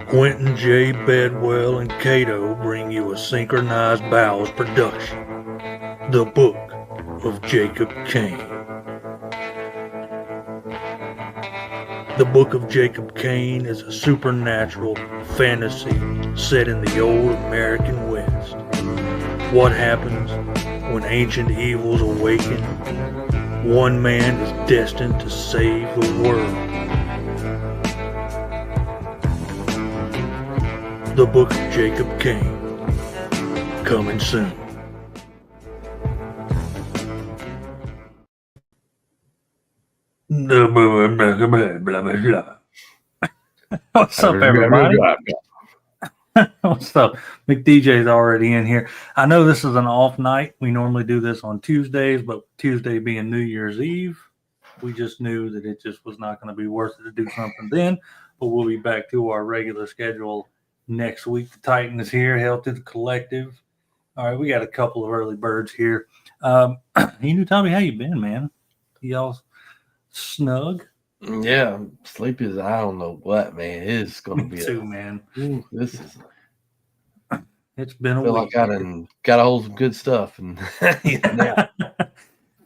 Quentin J. Bedwell and Cato bring you a synchronized bowels production, The Book of Jacob Kane. The Book of Jacob Kane is a supernatural fantasy set in the old American West. What happens when ancient evils awaken? One man is destined to save the world. The Book of Jacob Kane, coming soon. What's up, everybody? What's up? McDJ's already in here. I know this is an off night. We normally do this on Tuesdays, but Tuesday being New Year's Eve, we just knew that it just was not going to be worth it to do something then. But we'll be back to our regular schedule next week. The Titan is here. Hail to the collective. All right, we got a couple of early birds here. Enewtabie, how you been, man? Y'all snug? Yeah, I'm sleepy as I don't know what, man. It's gonna be too, man. Ooh, this is. It's been a feel week. Like I got a hold of some good stuff, and yeah.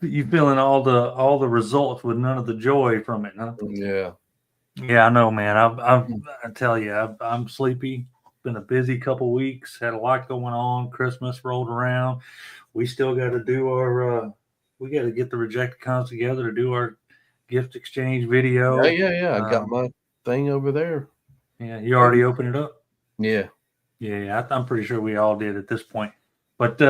You feeling all the results with none of the joy from it, huh? Yeah. Yeah, I know, man. I tell you, I'm sleepy. Been a busy couple weeks. Had a lot going on. Christmas rolled around. We still got to do our. We got to get the rejected cons together to do our gift exchange video. Yeah. I got my thing over there. Yeah, you already opened it up. Yeah. I'm pretty sure we all did at this point. But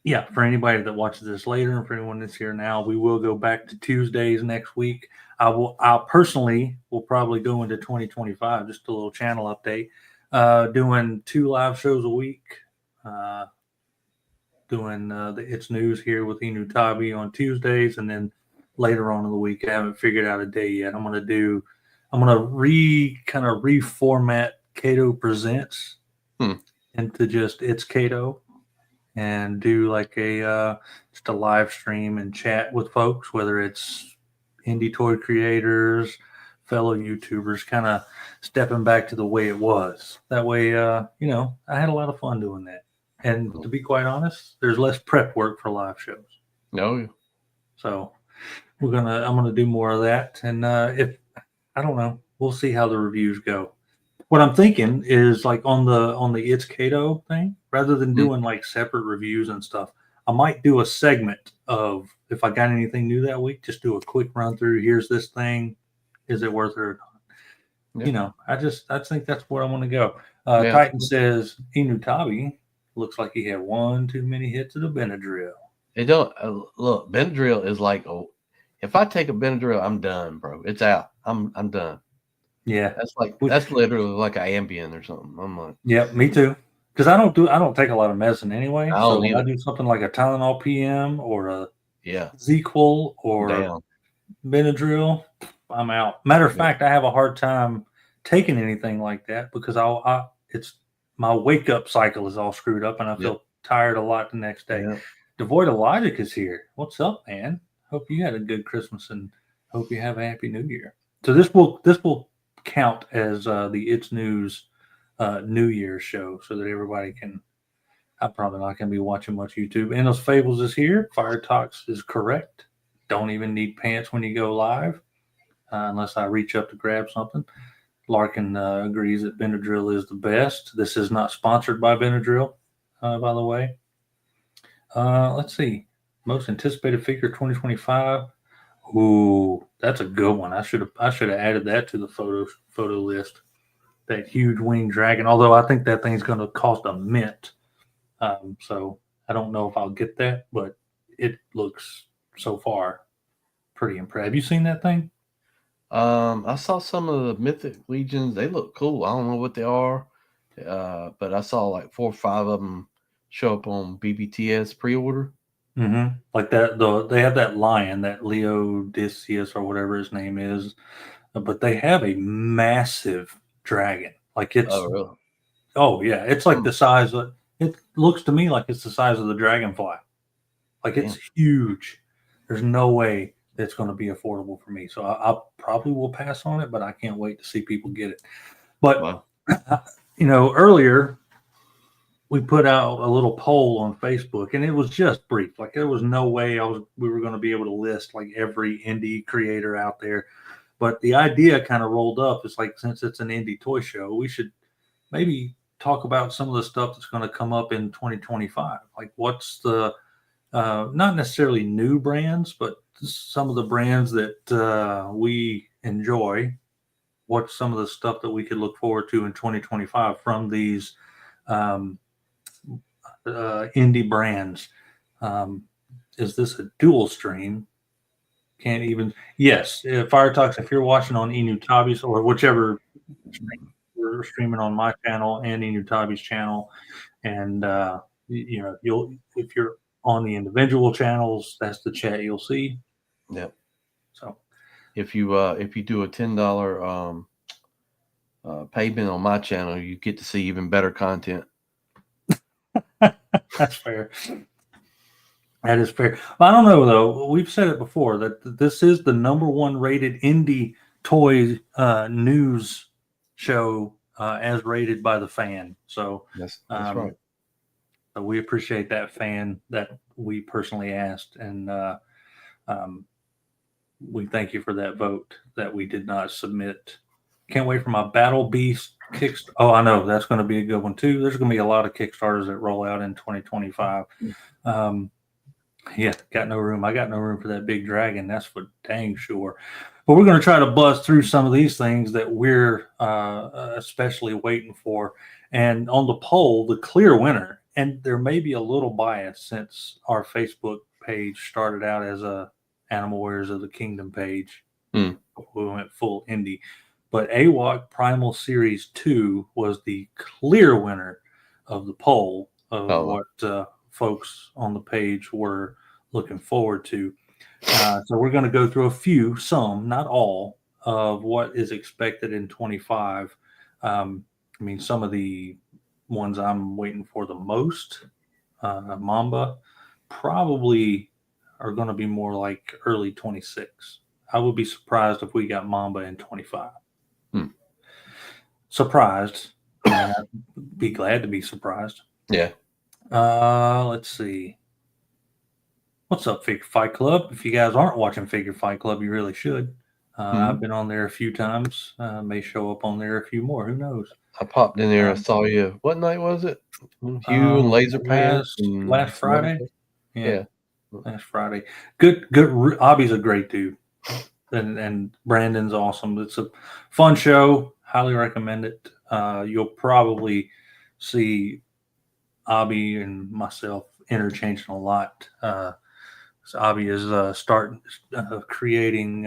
yeah, for anybody that watches this later, and for anyone that's here now, we will go back to Tuesdays next week. I personally will probably go into 2025, just a little channel update, doing 2 live shows a week, doing the It's News here with Enewtabie on Tuesdays, and then later on in the week, I haven't figured out a day yet. I'm gonna reformat Cato Presents into just It's Cato, and do like just a live stream and chat with folks, whether it's indie toy creators, fellow YouTubers, kind of stepping back to the way it was. That way, I had a lot of fun doing that. And to be quite honest, there's less prep work for live shows. No. So I'm gonna do more of that. And if I don't know, we'll see how the reviews go. What I'm thinking is, like, on the It's Cato thing, rather than doing like separate reviews and stuff, I might do a segment of, if I got anything new that week, just do a quick run through. Here's this thing. Is it worth it or not? Yeah. I think that's where I want to go. Titan says Enewtabie looks like he had one too many hits of the Benadryl. It don't look. Benadryl is like, if I take a Benadryl, I'm done, bro. It's out. I'm done. Yeah, that's literally like an Ambien or something. I'm like, yeah, me too. Because I don't take a lot of medicine anyway. So when either. I do something like a Tylenol PM or a ZQL or Benadryl, I'm out. Matter of fact, I have a hard time taking anything like that because it's my wake up cycle is all screwed up and I feel tired a lot the next day. Devoid of Logic is here. What's up, man? Hope you had a good Christmas and hope you have a happy New Year. So this will count as the It's News New Year's show, so that everybody can. I'm probably not going to be watching much YouTube. Endless Fables is here. Fire Talks is correct. Don't even need pants when you go live, unless I reach up to grab something. Larkin agrees that Benadryl is the best. This is not sponsored by Benadryl, by the way. Let's see. Most anticipated figure 2025. Ooh, that's a good one. I should have added that to the photo list. That huge winged dragon. Although I think that thing's going to cost a mint. So I don't know if I'll get that, but it looks so far pretty impressive. Have you seen that thing? I saw some of the Mythic Legions. They look cool. I don't know what they are, but I saw like 4 or 5 of them show up on BBTS pre-order. Mm-hmm. Like that, they have that lion, that Leodicius or whatever his name is, but they have a massive dragon. Like it's it's like the size of, it looks to me like it's the size of the dragonfly. Like it's huge. There's no way that's going to be affordable for me. So I probably will pass on it, but I can't wait to see people get it. But Earlier we put out a little poll on Facebook, and it was just brief. Like there was no way we were going to be able to list like every indie creator out there. But the idea kind of rolled up. It's like, since it's an indie toy show, we should maybe talk about some of the stuff that's going to come up in 2025. Like what's the not necessarily new brands, but some of the brands that we enjoy. What's some of the stuff that we could look forward to in 2025 from these um, indie brands? Is this a dual stream? Can't even. Yes, Fire Talks. If you're watching on Enewtabie's or whichever stream, we're streaming on my channel and Enewtabie's channel, and you'll, if you're on the individual channels, that's the chat you'll see. Yep. So if you do a $10 payment on my channel, you get to see even better content. That's fair. That is fair. I don't know though. We've said it before that this is the #1 rated indie toy news show as rated by the fan. So that's right. So we appreciate that fan that we personally asked, and we thank you for that vote that we did not submit. Can't wait for my Battle Beast Kickstarter. Oh, I know that's going to be a good one too. There's going to be a lot of Kickstarters that roll out in 2025. Yeah, got no room. I got no room for that big dragon. That's for dang sure. But we're going to try to buzz through some of these things that we're especially waiting for. And on the poll, the clear winner, and there may be a little bias since our Facebook page started out as a Animal Warriors of the Kingdom page. We went full indie. But AWOC Primal Series 2 was the clear winner of the poll of what folks on the page were looking forward to. So we're going to go through some, not all, of what is expected in 25. I mean, some of the ones I'm waiting for the most, Mamba, probably are going to be more like early 26. I would be surprised if we got Mamba in 25. Surprised. I'd be glad to be surprised. Yeah. Let's see. What's up, Figure Fight Club? If you guys aren't watching Figure Fight Club, you really should. I've been on there a few times. May show up on there a few more. Who knows? I popped in there. I saw you. What night was it? Hugh and Laser Pants. Last Friday. Yeah. Last Friday. Good. Obby's a great dude. And Brandon's awesome. It's a fun show. Highly recommend it. You'll probably see Obby and myself interchanging a lot. So Obby is creating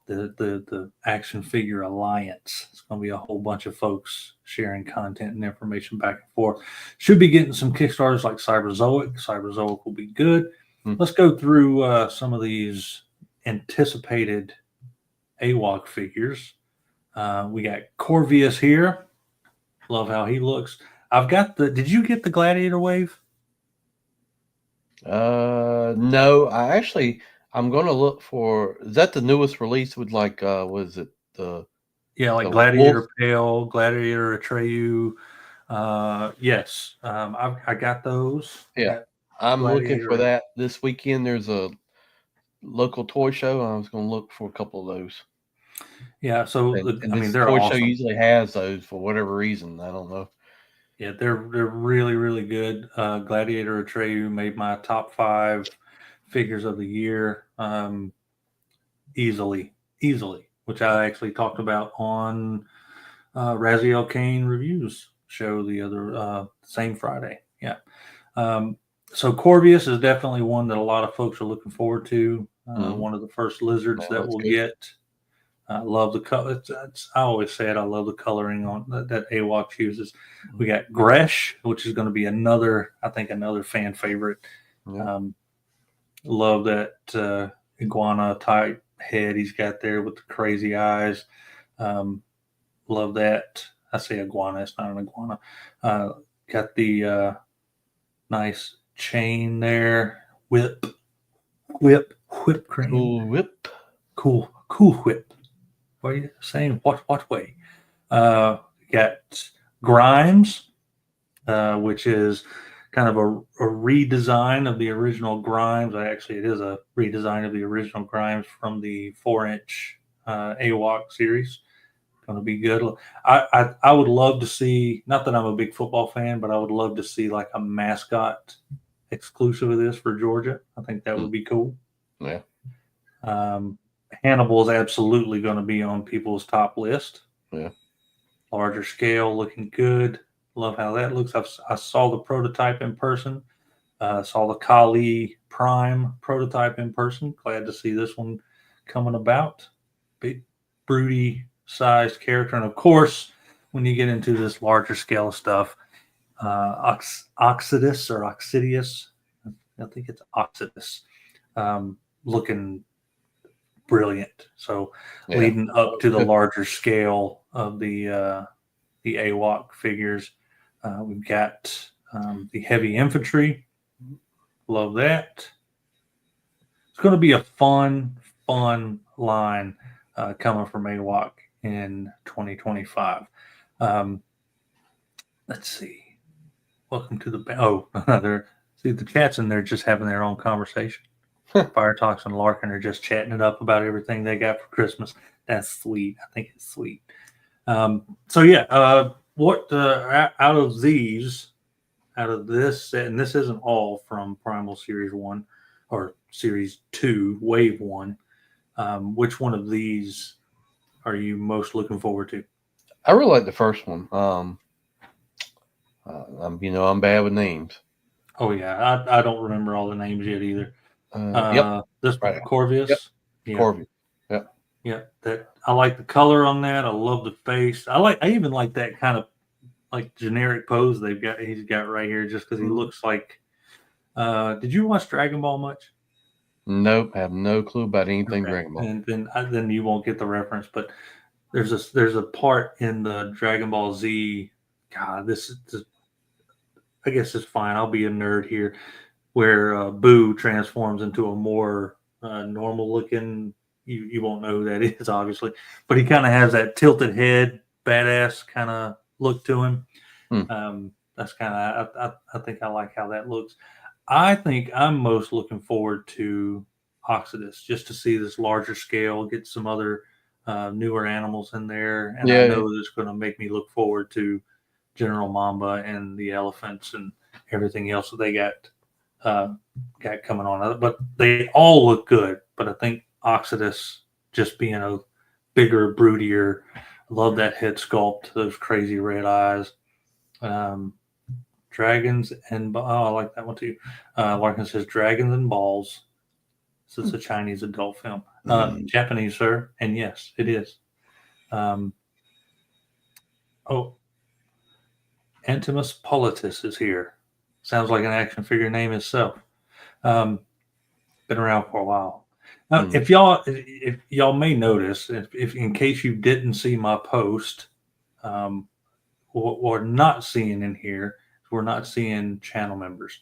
the action figure alliance. It's going to be a whole bunch of folks sharing content and information back and forth. Should be getting some Kickstarters like Cyberzoic. Cyberzoic will be good. Let's go through some of these anticipated AWOC figures. We got Corvius here. Love how he looks. I've got did you get the Gladiator Wave? No, I'm going to look for, is that the newest release with like, was it the Gladiator Wolf? Pale, Gladiator Atreyu. Yes. I got those. Yeah. I'm looking for that this weekend. There's a local toy show. I was going to look for a couple of those. Yeah. So, they're toy awesome. Show usually has those for whatever reason. I don't know. Yeah, they're really, really good. Gladiator Atreyu made my top 5 figures of the year easily, which I actually talked about on Raziel Kane Reviews show the other same Friday. Yeah. So Corvius is definitely one that a lot of folks are looking forward to. One of the first lizards that we'll get. I love the color. I always say it. I love the coloring on that AWOC uses. We got Gresh, which is going to be another fan favorite. Love that iguana type head he's got there with the crazy eyes. Love that. I say iguana. It's not an iguana. Got the nice chain there. Whip cream. Cool whip. What are you saying? What way? Got got Grimes, which is kind of a redesign of the original Grimes. It is a redesign of the original Grimes from the 4-inch AWOC series. Going to be good. I would love to see, not that I'm a big football fan, but I would love to see like a mascot exclusive of this for Georgia. I think that would be cool. Yeah. Hannibal is absolutely going to be on people's top list. Yeah. Larger scale, looking good. Love how that looks. I saw the prototype in person. Saw the Kali Prime prototype in person. Glad to see this one coming about. Big, broody sized character. And of course, when you get into this larger scale stuff, Oxidus or Oxidius, I think it's Oxidus, looking brilliant. So leading up to the larger scale of the AWOC figures, we've got the heavy infantry. Love that. It's going to be a fun line coming from AWOC in 2025. Let's see. Welcome to the the chat's in there just having their own conversation. Fire Talks and Larkin are just chatting it up about everything they got for Christmas. That's sweet. I think it's sweet. What out of these, out of this, and this isn't all from Primal Series 1 or Series 2, Wave 1, which one of these are you most looking forward to? I really like the first one. I'm bad with names. Oh, yeah. I don't remember all the names yet either. This right. Corvius. Yep. Yeah. Corvius. Yep. Yeah. That I like the color on that. I love the face. I even like that kind of like generic pose he's got right here, just because he looks like. Did you watch Dragon Ball much? Nope, I have no clue about anything Dragon Ball. And then you won't get the reference, but there's a part in the Dragon Ball Z. God, I guess it's fine. I'll be a nerd here, where Boo transforms into a more normal looking. You won't know who that is, obviously, but he kind of has that tilted head, badass kind of look to him. That's kind of I think I like how that looks. I think I'm most looking forward to Oxidus, just to see this larger scale, get some other newer animals in there, and I know it's going to make me look forward to General Mamba and the elephants and everything else that they got coming on. But they all look good. But I think Oxidus, just being a bigger, broodier, love that head sculpt, those crazy red eyes. Dragons and I like that one too. Larkin says Dragons and Balls. This is a Chinese adult film. Japanese, sir, and yes, it is. Antimus Politis is here. Sounds like an action figure name itself. Been around for a while. Now, if y'all may notice, if in case you didn't see my post, what we're not seeing in here, we're not seeing channel members.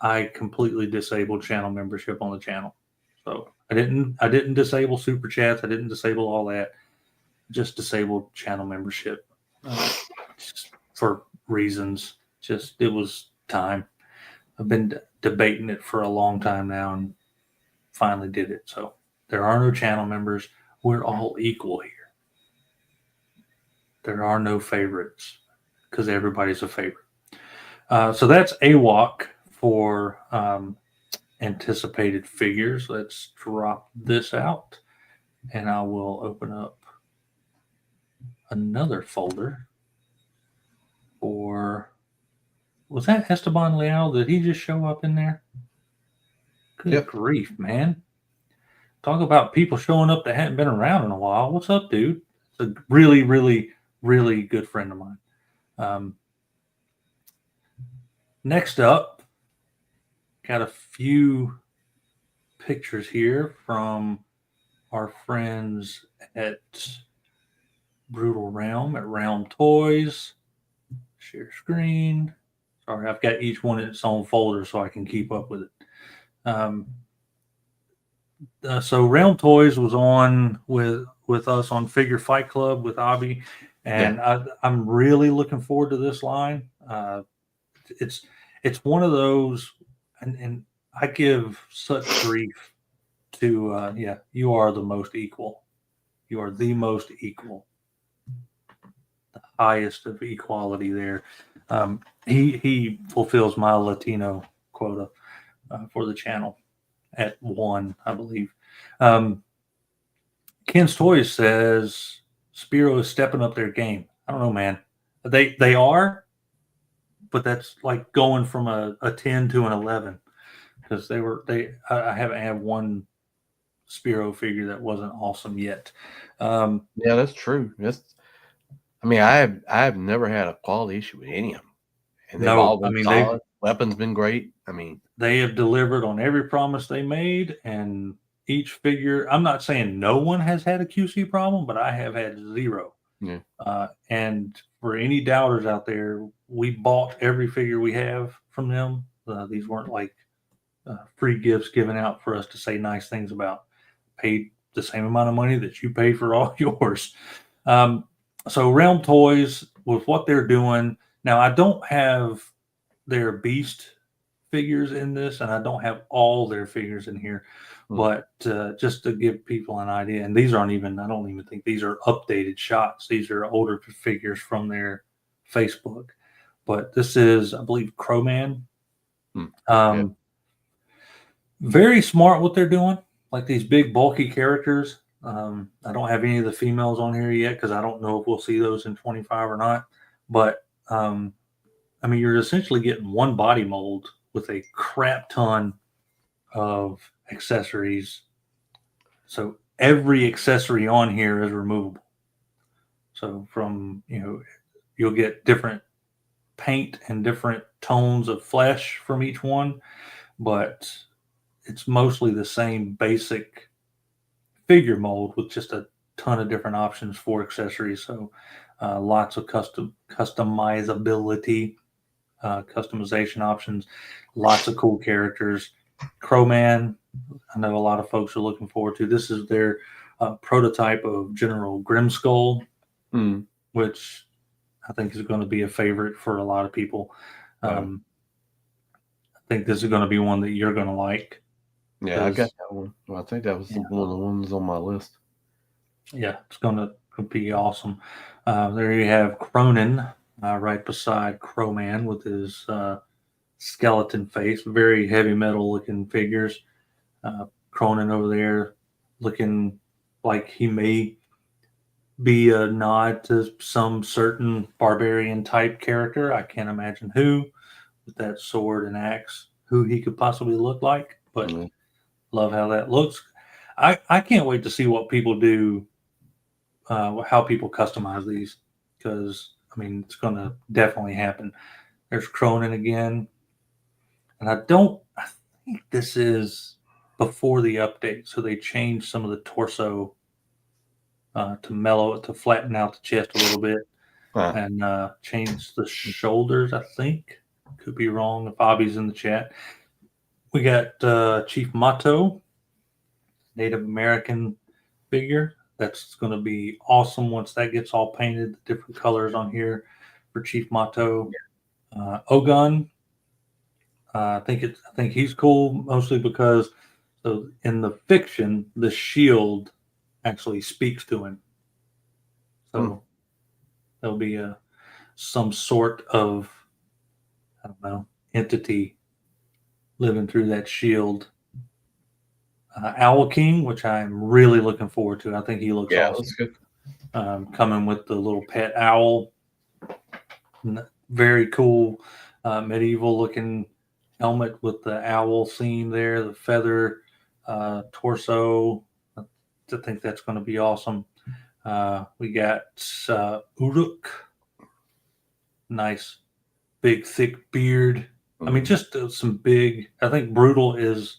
I completely disabled channel membership on the channel, so I didn't disable super chats. I didn't disable all that. Just disabled channel membership, just for reasons. Just it was time. I've been debating it for a long time now, and finally did it. So there are no channel members. We're all equal here. There are no favorites because everybody's a favorite. So that's AWOC for anticipated figures. Let's drop this out, and I will open up another folder for. Was that Esteban Leal? Did he just show up in there? Good grief, man. Talk about people showing up that hadn't been around in a while. What's up, dude? It's a really, really, really good friend of mine. Next up, got a few pictures here from our friends at Brutal Realm, at Realm Toys. Share screen. Sorry, I've got each one in its own folder so I can keep up with it. So Realm Toys was on with us on Figure Fight Club with Abby, and I'm really looking forward to this line. It's it's one of those, and I give such grief to you are the most equal. You are the most equal, the highest of equality there. He fulfills my Latino quota for the channel at 1, I believe. Ken's Toys says Spiro is stepping up their game. I don't know, man. They are, but that's like going from a 10 to an 11 because I haven't had one Spiro figure that wasn't awesome yet. Yeah, that's true. I have never had a quality issue with any of them, and they've all been solid. Weapons been great. I mean, they have delivered on every promise they made, and each figure. I'm not saying no one has had a QC problem, but I have had 0. Yeah. And for any doubters out there, we bought every figure we have from them. These weren't like free gifts given out for us to say nice things about. Paid the same amount of money that you paid for all yours. So Realm Toys, with what they're doing now, I don't have their Beast figures in this, and I don't have all their figures in here. But just to give people an idea, and these aren't even, I don't even think these are updated shots. These are older figures from their Facebook. But this is, I believe, Crowman. Very smart what they're doing, like these big, bulky characters. I don't have any of the females on here yet because I don't know if we'll see those in 25 or not. But, I mean, you're essentially getting one body mold with a crap ton of accessories. So every accessory on here is removable. So from, you'll get different paint and different tones of flesh from each one, but it's mostly the same basic figure mold with just a ton of different options for accessories. So lots of customizability, customization options, lots of cool characters. Crowman, I know a lot of folks are looking forward to. This is their prototype of General Grimskull, which I think is going to be a favorite for a lot of people. I think this is going to be one that you're going to like. Yeah, I got that one. Well, I think that was one of the ones on my list. Yeah, it's going to be awesome. There you have Cronin right beside Crowman with his skeleton face. Very heavy metal looking figures. Cronin over there looking like he may be a nod to some certain barbarian type character. I can't imagine who, with that sword and axe, who he could possibly look like, but love how that looks. I can't wait to see what people do, how people customize these, because I mean it's going to definitely happen. There's Cronin again, and I think this is before the update, so they changed some of the torso to mellow it, to flatten out the chest a little bit, and change the shoulders. I think, could be wrong if Bobby's in the chat. We got Chief Mato, Native American figure. That's going to be awesome once that gets all painted. The different colors on here for Chief Mato. Ogun, I think he's cool mostly because in the fiction the shield actually speaks to him. So there'll be some sort of, I don't know, entity living through that shield. Owl King, which I'm really looking forward to. I think he looks awesome. That's good. Coming with the little pet owl. Very cool medieval looking helmet with the owl scene there, the feather torso. I think that's going to be awesome. We got Uruk. Nice, big, thick beard. I mean, just some big. I think Brutal is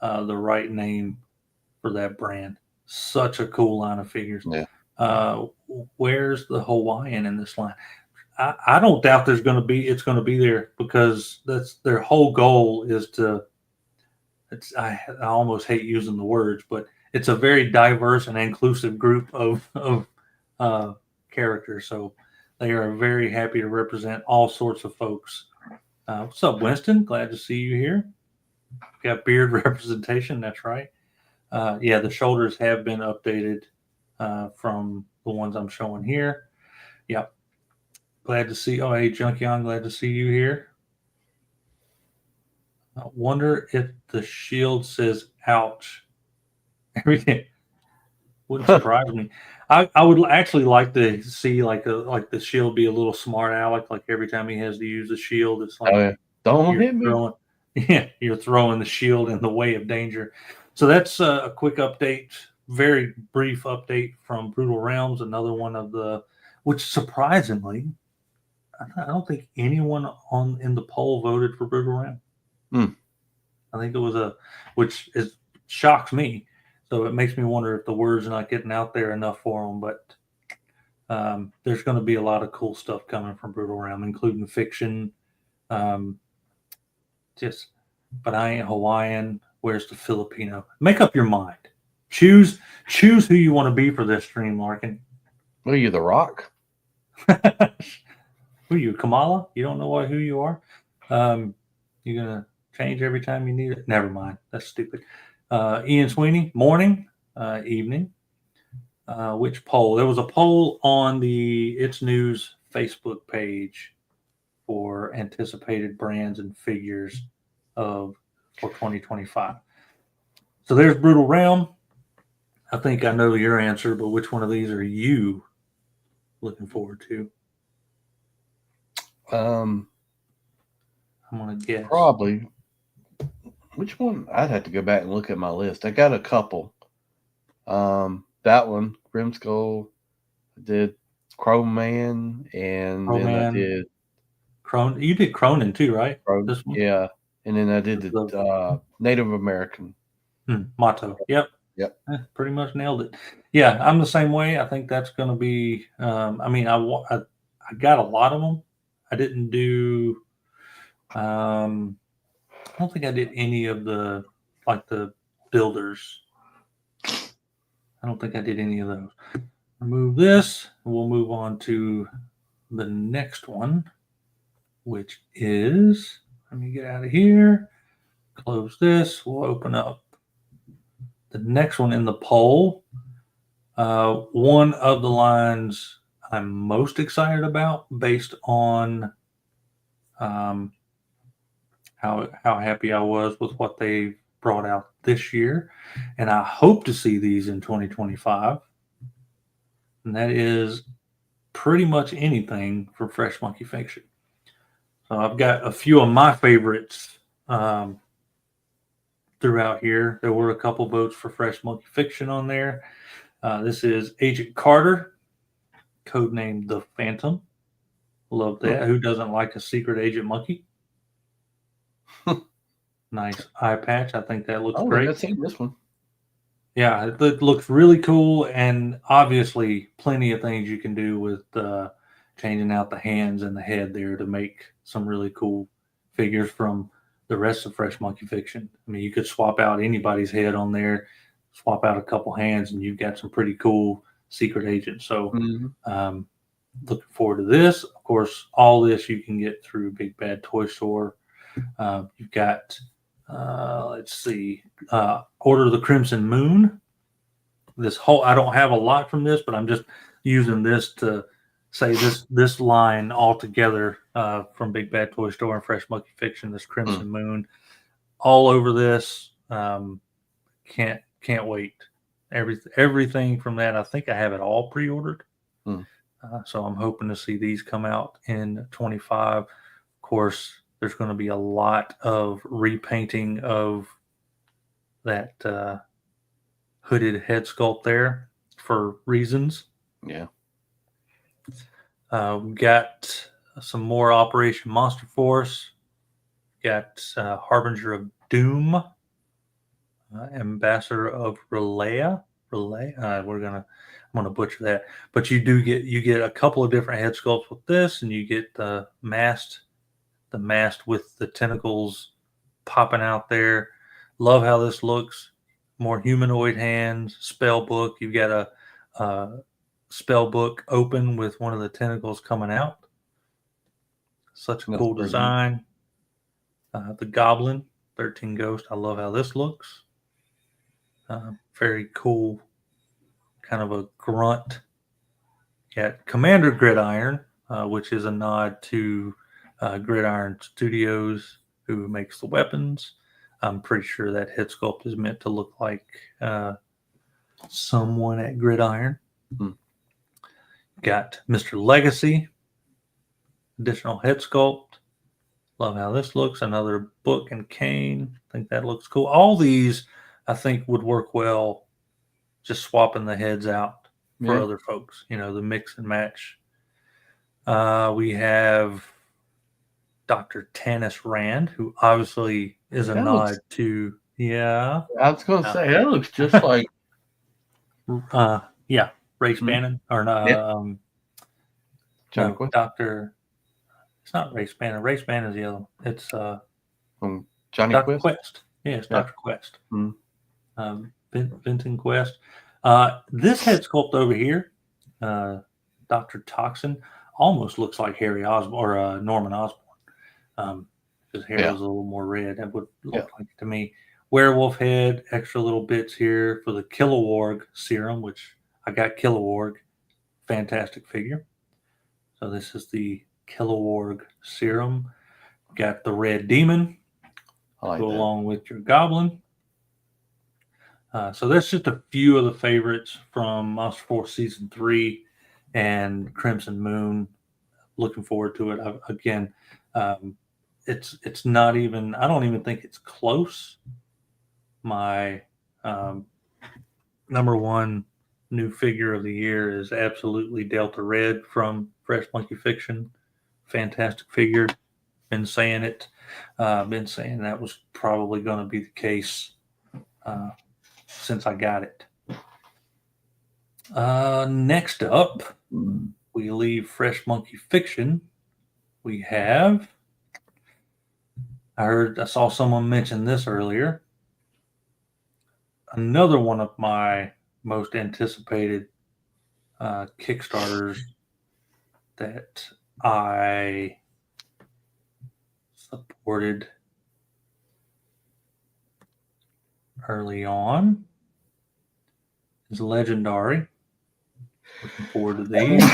the right name for that brand. Such a cool line of figures. Yeah. Where's the Hawaiian in this line? I don't doubt it's going to be there because that's their whole goal is to. I almost hate using the words, but it's a very diverse and inclusive group of characters. So they are very happy to represent all sorts of folks. What's up, Winston? Glad to see you here. Got beard representation. That's right. Yeah, the shoulders have been updated from the ones I'm showing here. Yep. Glad to see. Oh, hey, Junkion, glad to see you here. I wonder if the shield says "ouch" everything. Wouldn't surprise me. I would actually like to see like the shield be a little smart aleck. Like every time he has to use the shield, it's like don't hit me. You're throwing the shield in the way of danger. So that's a quick update, very brief update from Brutal Realms. Another one of the, which surprisingly, I don't think anyone in the poll voted for Brutal Realm. I think it was which shocks me. So it makes me wonder if the word's not getting out there enough for them. But there's going to be a lot of cool stuff coming from Brutal Realm, including fiction. But I ain't Hawaiian. Where's the Filipino? Make up your mind. Choose who you want to be for this stream, Larkin. Are you The Rock? Who are you, Kamala? You don't know who you are? You're gonna change every time you need it. Never mind. That's stupid. Ian Sweeney, morning, evening. Which poll? There was a poll on the It's News Facebook page for anticipated brands and figures for 2025. So there's Brutal Realm. I think I know your answer, but which one of these are you looking forward to? I'm gonna guess. Probably. Which one? I'd have to go back and look at my list. I got a couple. That one, Grimskull. I did Chrome Man, and then I did Cronin. You did Cronin too, right? This one? Yeah, and then I did the Native American. Motto. Yep. Pretty much nailed it. Yeah, I'm the same way. I think that's going to be. I mean, I got a lot of them. I didn't do. I don't think I did any of the builders. I don't think I did any of those. Remove this, and we'll move on to the next one, which is. Let me get out of here. Close this. We'll open up the next one in the poll. One of the lines I'm most excited about, based on how happy I was with what they brought out this year, and I hope to see these in 2025. And that is pretty much anything from Fresh Monkey Fiction. So I've got a few of my favorites throughout here. There were a couple votes for Fresh Monkey Fiction on there. This is Agent Carter, codenamed the Phantom. Love that. Who doesn't like a secret agent monkey? Nice eye patch. I think that looks great. I've seen this one. Yeah, it looks really cool, and obviously plenty of things you can do with changing out the hands and the head there to make some really cool figures from the rest of Fresh Monkey Fiction. I mean, you could swap out anybody's head on there, swap out a couple hands, and you've got some pretty cool secret agents. So looking forward to this. Of course, all this you can get through Big Bad Toy Store. You've got, let's see, Order of the Crimson Moon. I don't have a lot from this, but I'm just using this to say this line all together from Big Bad Toy Store and Fresh Monkey Fiction, this Crimson Moon, all over this. Can't wait. Everything from that. I think I have it all pre-ordered. So I'm hoping to see these come out in 25. Of course, there's going to be a lot of repainting of that hooded head sculpt there for reasons. Yeah. We've got some more Operation Monster Force. Got Harbinger of Doom, Ambassador of Relay. I'm gonna butcher that, but you get a couple of different head sculpts with this, and you get the mast with the tentacles popping out there. Love how this looks. More humanoid hands, spell book. You've got a spell book open with one of the tentacles coming out. Such a That's cool pretty design. The Goblin, 13 Ghost. I love how this looks. Very cool, kind of a grunt. Got Commander Gridiron, which is a nod to Gridiron Studios, who makes the weapons. I'm pretty sure that head sculpt is meant to look like someone at Gridiron. Hmm. Got Mr. Legacy, additional head sculpt. Love how this looks. Another book and cane. I think that looks cool. All these, I think, would work well just swapping the heads out for other folks. You know, the mix and match. We have Dr. Tanis Rand, who obviously is a nod to, I was going to say, that looks just like. Ray Spannon. Or Johnny Quest. Dr. It's not Ray Spannon. Ray Spannon is the other one. It's Johnny Dr. Quest? Quest. Yeah, it's Dr. Quest. Mm-hmm. Vinton Quest. This head sculpt over here, Dr. Toxin, almost looks like Harry Osborn or Norman Osborn. His hair was a little more red. That would look like it to me. Werewolf head, extra little bits here for the Kilowog serum, which I got Kilowog. Fantastic figure. So this is the Kilowog serum. Got the Red Demon to go along with your Goblin. So that's just a few of the favorites from Monster Force Season 3 and Crimson Moon. Looking forward to it. Again, it's not even, I don't even think it's close. My number one new figure of the year is absolutely Delta Red from Fresh Monkey Fiction. Fantastic figure. Been saying it. Been saying that was probably going to be the case since I got it. Next up, we leave Fresh Monkey Fiction. We have, I saw someone mention this earlier. Another one of my most anticipated Kickstarters that I supported early on is Legendary. Looking forward to these.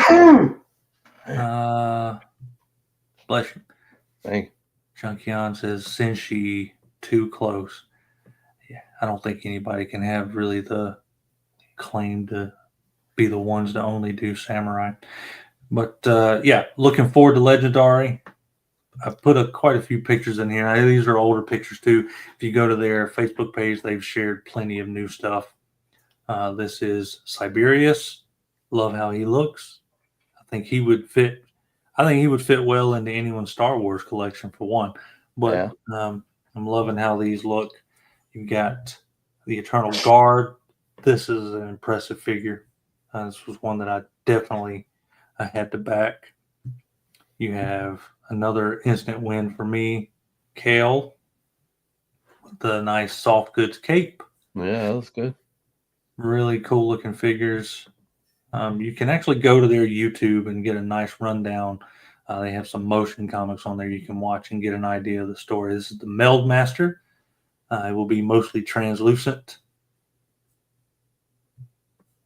Bless you. Thank you. Junkion says, since she too close. Yeah, I don't think anybody can have really the claim to be the ones to only do Samurai. But looking forward to Legendary. I've put quite a few pictures in here. These are older pictures too. If you go to their Facebook page, they've shared plenty of new stuff. This is Siberius. Love how he looks. I think he would fit well into anyone's Star Wars collection for one. But I'm loving how these look. You've got the Eternal Guard. This is an impressive figure. This was one that I had to back. You have another instant win for me, Kale, with the nice soft goods cape. Yeah, that's good. Really cool looking figures. You can actually go to their YouTube and get a nice rundown. They have some motion comics on there you can watch and get an idea of the story. This is the Meld Master. It will be mostly translucent.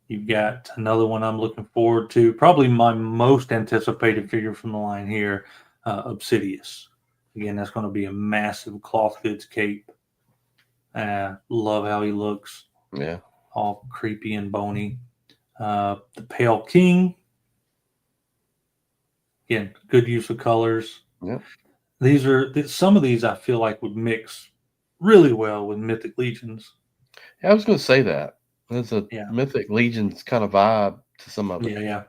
You've got another one I'm looking forward to. Probably my most anticipated figure from the line here, Obsidious. Again, that's going to be a massive cloth goods cape. Love how he looks. Yeah. All creepy and bony. The Pale King. Again, good use of colors. Yeah. Some of these I feel like would mix really well with Mythic Legions. Yeah, I was going to say that. There's a Mythic Legions kind of vibe to some of it. Yeah.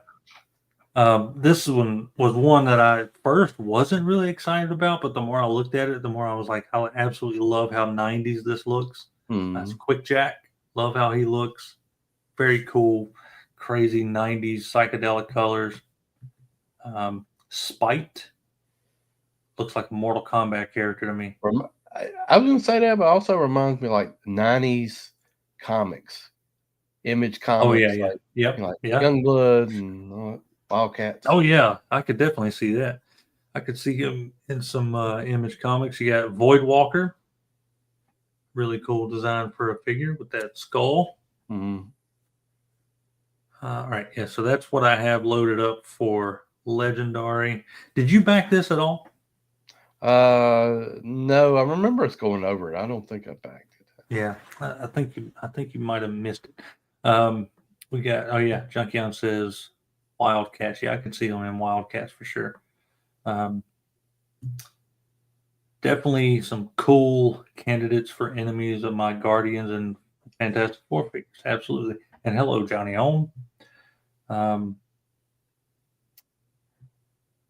This one was one that I first wasn't really excited about, but the more I looked at it, the more I was like, I absolutely love how 90s this looks. That's Quick Jack. Love how he looks. Very cool, crazy 90s psychedelic colors. Spite. Looks like a Mortal Kombat character to me. I was going to say that, but also reminds me like 90s comics. Image Oh yeah, comics, yeah, like yep, like yeah. Youngblood and Wildcats. Oh yeah, I could definitely see that. I could see him in some Image comics. You got Void Walker, really cool design for a figure with that skull. Mm-hmm. All right, yeah. So that's what I have loaded up for Legendary. Did you back this at all? No, I remember us going over it. I don't think I backed it. Yeah, I think you might have missed it. We got Junkion says Wildcats. Yeah, I can see them in Wildcats for sure. Um, definitely some cool candidates for enemies of my Guardians and Fantastic Four figures. Absolutely. And hello, Johnny Ohm.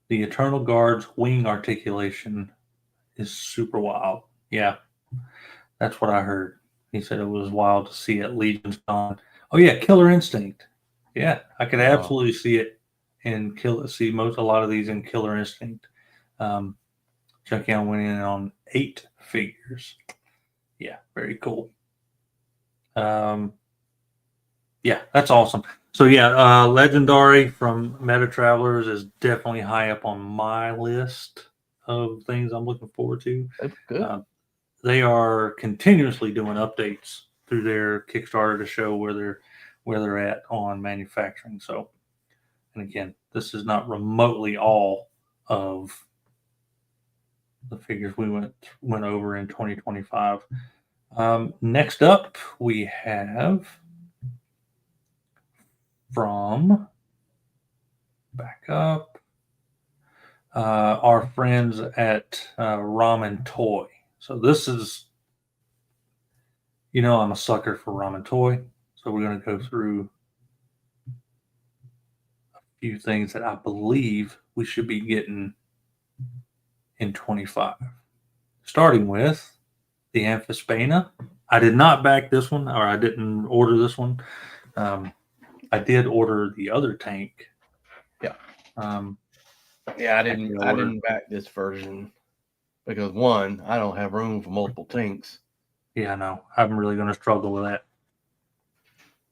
The Eternal Guard's wing articulation is super wild. Yeah, that's what I heard. He said it was wild to see at Legion's Con. Oh yeah, Killer Instinct. Yeah, I could absolutely see it in a lot of these in Killer Instinct. Junkion went in on 8 figures. Yeah, very cool. Yeah, that's awesome. So yeah, Legendary from Meta Travelers is definitely high up on my list of things I'm looking forward to. That's good. They are continuously doing updates through their Kickstarter to show where they're at on manufacturing. So, and again, this is not remotely all of the figures we went over in 2025. Next up, we have from back up our friends at Ramen Toy. So this is, I'm a sucker for Ramen Toy. So we're going to go through a few things that I believe we should be getting in 25. Starting with the Amphisbaena. I did not back this one, or I didn't order this one. I did order the other tank. Yeah. I didn't back this version because one, I don't have room for multiple tanks. Yeah, no, I'm really going to struggle with that.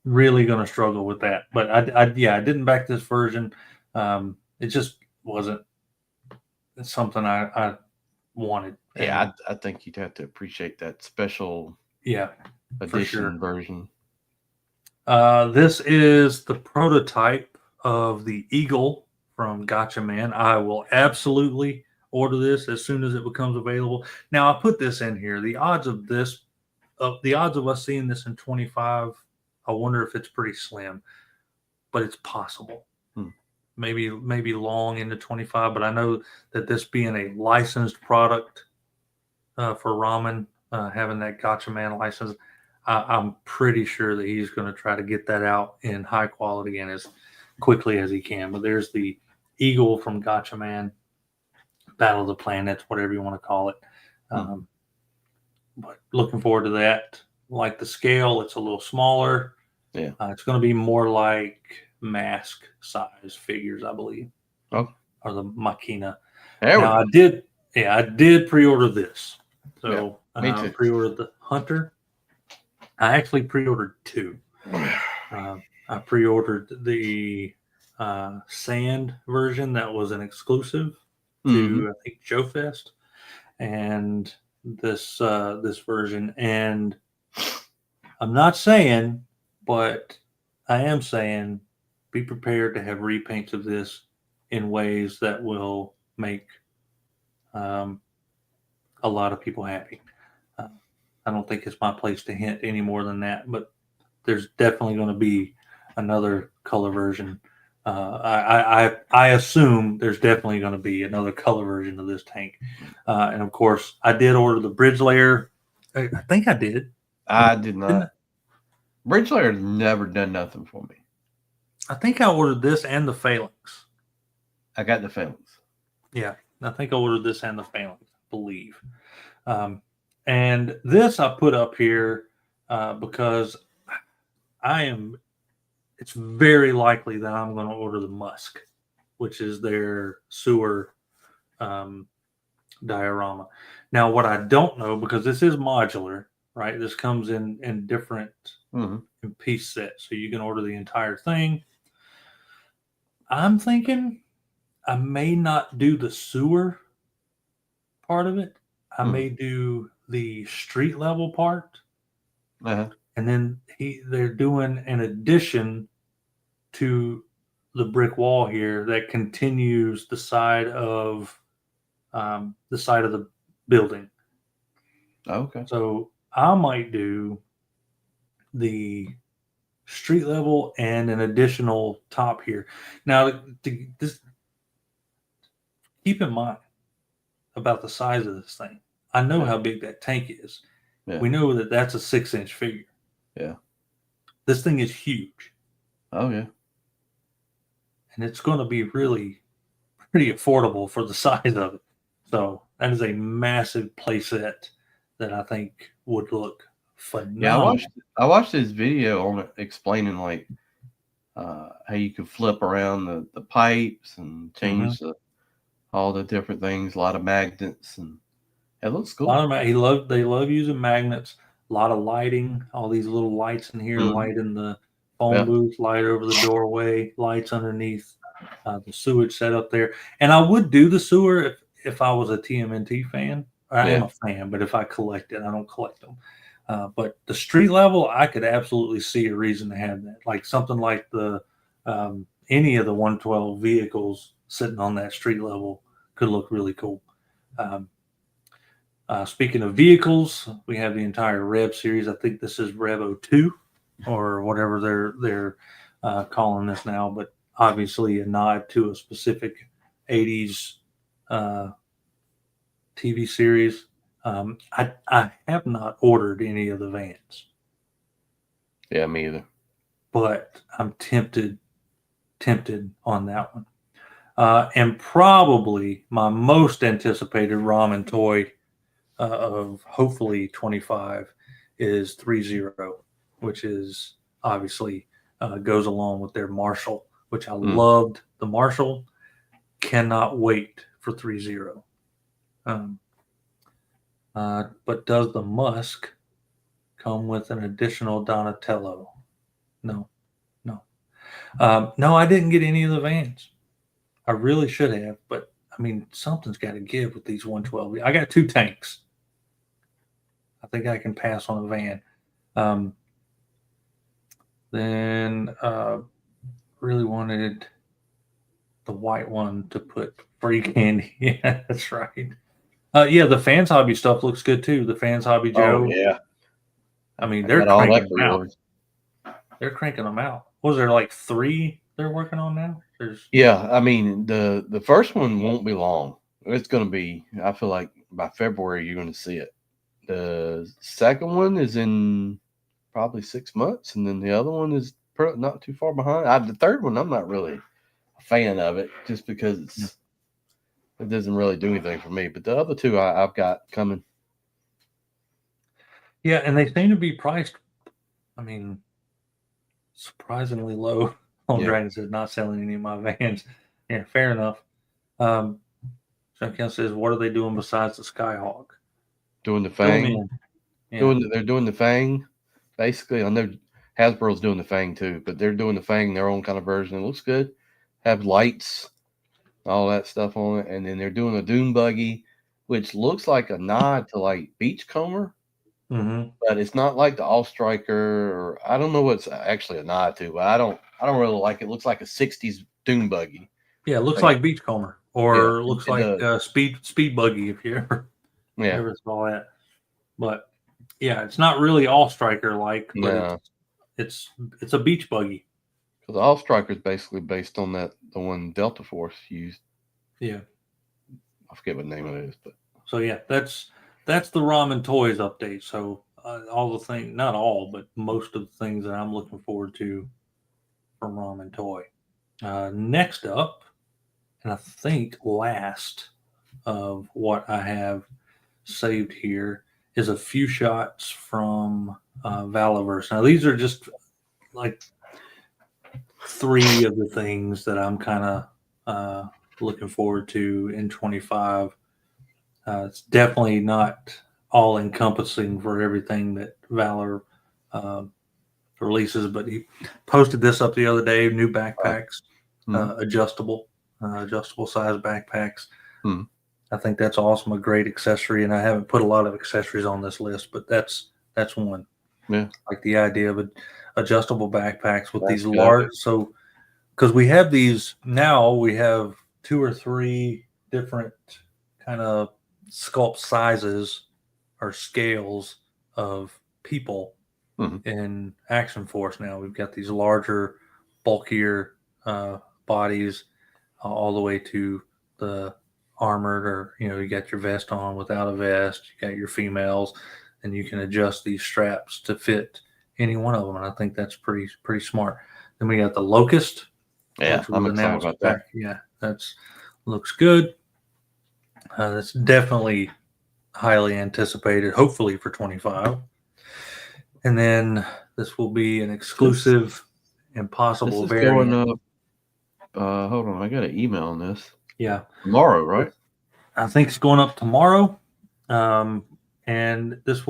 Really going to struggle with that. But I didn't back this version. It just wasn't something I wanted. Yeah, I think you'd have to appreciate that special edition version. This is the prototype of the Eagle from Gotcha Man. I will absolutely order this as soon as it becomes available. Now I put this in here. The odds of us seeing this in 25, I wonder if it's pretty slim, but it's possible. Maybe long into 25, but I know that this being a licensed product for ramen, having that Gotcha Man license, I'm pretty sure that he's going to try to get that out in high quality and as quickly as he can. But there's the Eagle from Gotcha Man, Battle of the Planets, whatever you want to call it. But looking forward to that. Like the scale, it's a little smaller. Yeah, it's going to be more like mask size figures, I believe. Oh, or the Machina. Now I did pre-order this. So me too. Pre-ordered the Hunter. I actually pre-ordered 2. I pre-ordered the Sand version that was an exclusive to I think Joe Fest, and this version. And I'm not saying, but I am saying, be prepared to have repaints of this in ways that will make a lot of people happy. I don't think it's my place to hint any more than that, but there's definitely going to be another color version. I assume there's definitely going to be another color version of this tank. And of course, I did order the bridge layer. I think I did. I did not. Bridge layer has never done nothing for me. I think I ordered this and the phalanx. I got the phalanx. Yeah, I think I ordered this and the phalanx, I believe. And this I put up here because it's very likely that I'm going to order the Musk, which is their sewer diorama. Now, what I don't know, because this is modular, right? This comes in different in piece set, so you can order the entire thing. I'm thinking I may not do the sewer part of it. I may do the street level part, and then they're doing an addition to the brick wall here that continues the side of the building. Okay. So I might do the street level and an additional top here. Now, this keep in mind about the size of this thing. I know how big that tank is. Yeah. We know that that's a 6-inch figure. Yeah. This thing is huge. Oh yeah. And it's going to be really pretty affordable for the size of it. So that is a massive playset that I think would look phenomenal. Yeah, I watched this video on it explaining like how you could flip around the pipes and change all the different things, a lot of magnets, and it looks cool. They love using magnets, a lot of lighting, all these little lights in here, light in the phone booth, light over the doorway, lights underneath the sewage set up there. And I would do the sewer if I was a TMNT fan. I am a fan, but if I collect it, I don't collect them. But the street level, I could absolutely see a reason to have that. Like something like the any of the 112 vehicles sitting on that street level could look really cool. Speaking of vehicles, we have the entire Rev series. I think this is Rev 02 or whatever they're calling this now, but obviously a nod to a specific 80s TV series. I have not ordered any of the vans. Yeah, me either. But I'm tempted on that one. And probably my most anticipated ramen toy of hopefully 25 is 3-0, which is obviously goes along with their Marshall, which I loved the Marshall. Cannot wait for 3-0. But does the Musk come with an additional Donatello? No. No, I didn't get any of the vans. I really should have, but I mean, something's got to give with these 112. I got 2 tanks. I think I can pass on a van. Then really wanted the white one to put free candy. Yeah, that's right. Yeah, the Fans Hobby stuff looks good too. The Fans Hobby Joe. Oh yeah. I mean, they're cranking them out. They're cranking them out. Was there like 3 they're working on now? Yeah, I mean the first one won't be long. It's going to be. I feel like by February you're going to see it. The second one is in probably 6 months, and then the other one is not too far behind. The third one, I'm not really a fan of it, just because it doesn't really do anything for me. But the other 2 I've got coming. Yeah, and they seem to be priced. I mean, surprisingly low. Dragon says not selling any of my vans. Yeah, fair enough. Junkion says, what are they doing besides the Skyhawk? Doing the Fang. They're doing the Fang. Basically, I know Hasbro's doing the Fang too, but they're doing the Fang their own kind of version. It looks good. Have lights, all that stuff on it, and then they're doing a Doom buggy, which looks like a nod to like Beachcomber, but it's not like the All Striker, or I don't know what's actually a nod to. But I don't really like it. It looks like a '60s Doom buggy. Yeah, it looks like Beachcomber, or looks like speed buggy if you ever saw that. But yeah, it's not really All Striker like, but it's a beach buggy. Because All Striker is basically based on the one Delta Force used. Yeah, I forget what name it is, but so yeah, that's the Ramen Toys update. So all the things, not all, but most of the things that I'm looking forward to from Ramen Toy. Next up, and I think last of what I have saved here is a few shots from Valaverse. Now these are just like 3 of the things that I'm kind of looking forward to in 25. It's definitely not all encompassing for everything that Valor releases, but he posted this up the other day. New backpacks, adjustable size backpacks. I think that's awesome. A great accessory, and I haven't put a lot of accessories on this list, but that's one. Yeah, like the idea of adjustable backpacks with these large. So, because we have these now, we have 2 or 3 different kind of sculpt sizes or scales of people in Action Force. Now we've got these larger, bulkier bodies, all the way to the armored, or you got your vest on without a vest. You got your females, and you can adjust these straps to fit any one of them. And I think that's pretty smart. Then we got the Locust. Yeah, I'm excited about that. Yeah, that's looks good. That's definitely highly anticipated, hopefully for 25. And then this will be an exclusive Impossible variant. Going up. Hold on, I got an email on this. Yeah, tomorrow, right? I think it's going up tomorrow. And this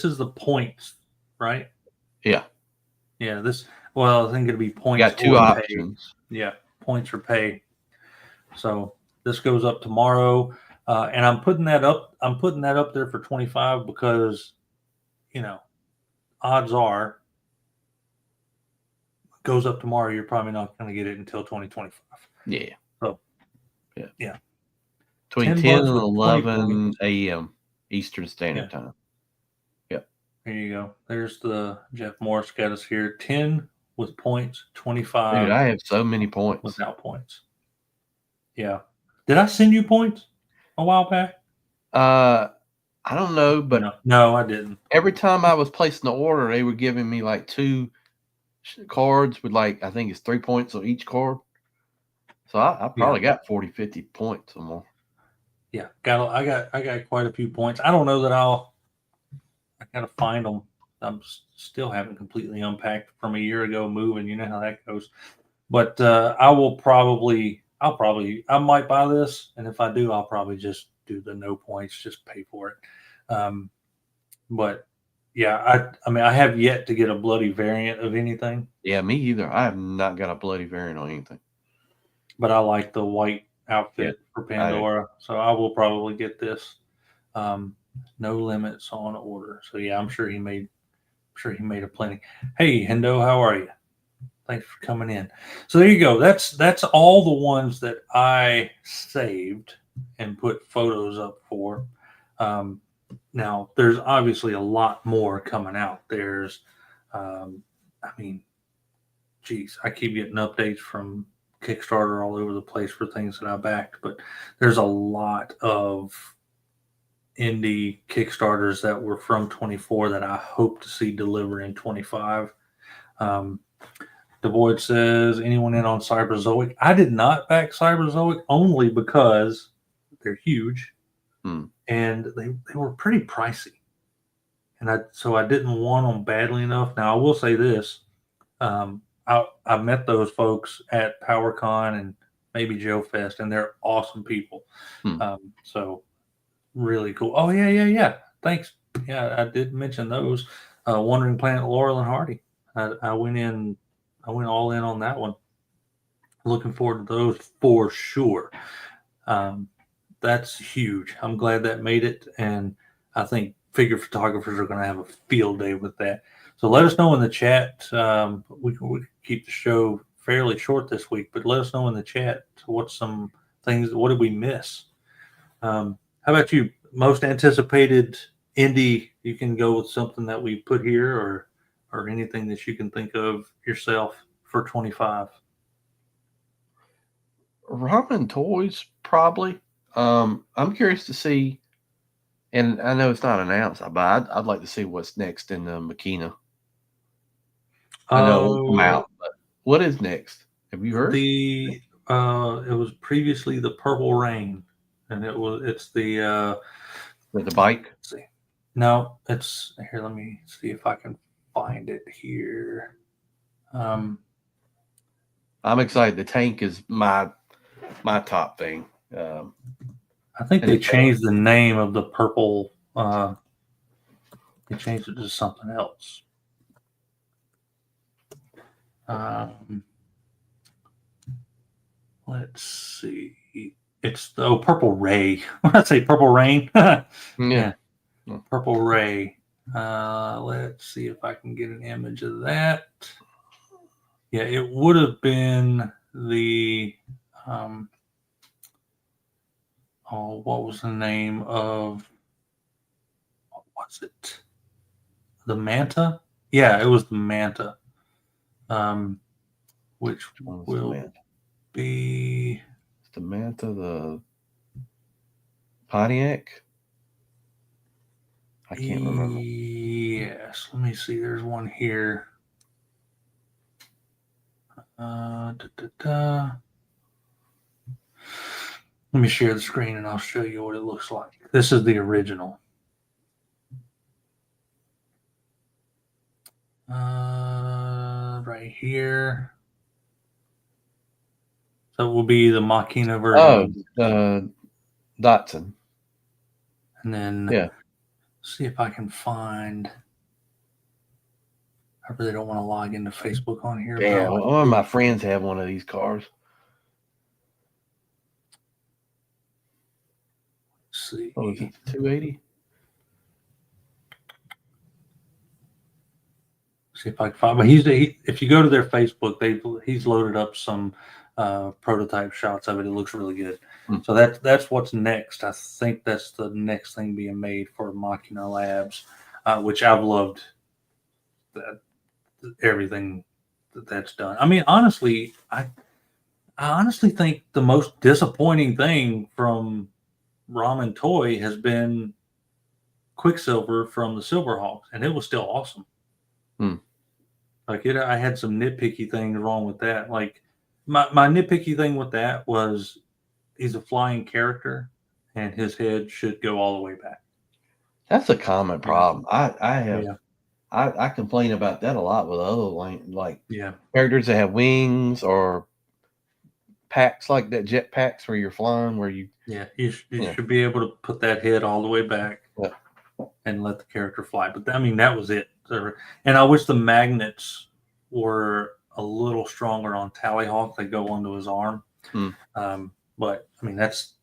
is the points, right? Yeah. I think it'll be points. You got 2 options. Pay. Yeah, points or pay. So this goes up tomorrow, and I'm putting that up there for 25 because, odds are, goes up tomorrow. You're probably not going to get it until 2025. Yeah. So. Yeah. Between 10 and 11 a.m. Eastern Standard Time. Yep. There you go. There's the Jeff Morris got us here. 10 with points, 25. Dude, I have so many points. Without points. Yeah. Did I send you points a while back? I don't know, but no, I didn't. Every time I was placing the order, they were giving me like 2 cards with I think it's 3 points on each card. So I probably got 40, 50 points or more. Yeah, I got quite a few points. I don't know that I gotta find them. I'm still haven't completely unpacked from a year ago moving. You know how that goes. But I might buy this, and if I do, I'll probably just do the no points, just pay for it. But yeah, I have yet to get a bloody variant of anything. Yeah, me either. I have not got a bloody variant on anything. But I like the white outfit for Pandora, so I will probably get this. No limits on order. So yeah, I'm sure he made a plenty. Hey, Hendo, how are you? Thanks for coming in. So there you go. That's all the ones that I saved and put photos up for. Now there's obviously a lot more coming out. There's, I keep getting updates from Kickstarter all over the place for things that I backed, but there's a lot of indie Kickstarters that were from 24 that I hope to see deliver in 25. Devoid says, anyone in on Cyberzoic? I did not back Cyberzoic only because they're huge and they were pretty pricey. And I didn't want them badly enough. Now I will say this. I met those folks at PowerCon and maybe Joe Fest, and they're awesome people. So really cool. Oh yeah. Thanks. Yeah, I did mention those. Wandering Planet Laurel and Hardy. I went all in on that one. Looking forward to those for sure. That's huge. I'm glad that made it, and I think figure photographers are going to have a field day with that. So let us know in the chat. We can keep the show fairly short this week, but let us know in the chat what did we miss? How about you? Most anticipated indie, you can go with something that we put here or anything that you can think of yourself for 25. Ramen toys, probably. I'm curious to see, and I know it's not announced, but I'd like to see what's next in the Makina. I know it won't come out, but what is next? Have you heard? It was previously the Purple Rain, and it's the with the bike. Let's see. No, it's here. Let me see if I can find it here. I'm excited. The tank is my top thing. I think they changed the name of the purple. They changed it to something else. Let's see. It's the Purple Ray. When I say Purple Rain, yeah, Purple Ray. Let's see if I can get an image of that. Yeah, it would have been the what was the name of what was it? The Manta? Yeah, it was the Manta. Which will be the Manta, the Pontiac. I can't remember. Yes, let me see. There's one here. Let me share the screen and I'll show you what it looks like. This is the original. Right here. So it will be the Machina version. Oh, Datsun. And then see if I can find. I really don't want to log into Facebook on here. Yeah, one of my friends have one of these cars. Let's see. What was it, 280? See if I can find. But if you go to their Facebook, he's loaded up some prototype shots of it. It looks really good. So that's what's next. I think that's the next thing being made for Machina Labs, which I've loved. Everything that's done. I mean, honestly, I honestly think the most disappointing thing from Ramen Toy has been Quicksilver from the Silverhawks, and it was still awesome. Like I had some nitpicky things wrong with that. Like my nitpicky thing with that was he's a flying character, and his head should go all the way back. That's a common problem. I complain about that a lot with other characters that have wings or packs like that, jet packs where you're flying, where you should be able to put that head all the way back and let the character fly. But I mean, that was it. And I wish the magnets were a little stronger on Tallyhawk. They go onto his arm. But I mean, that's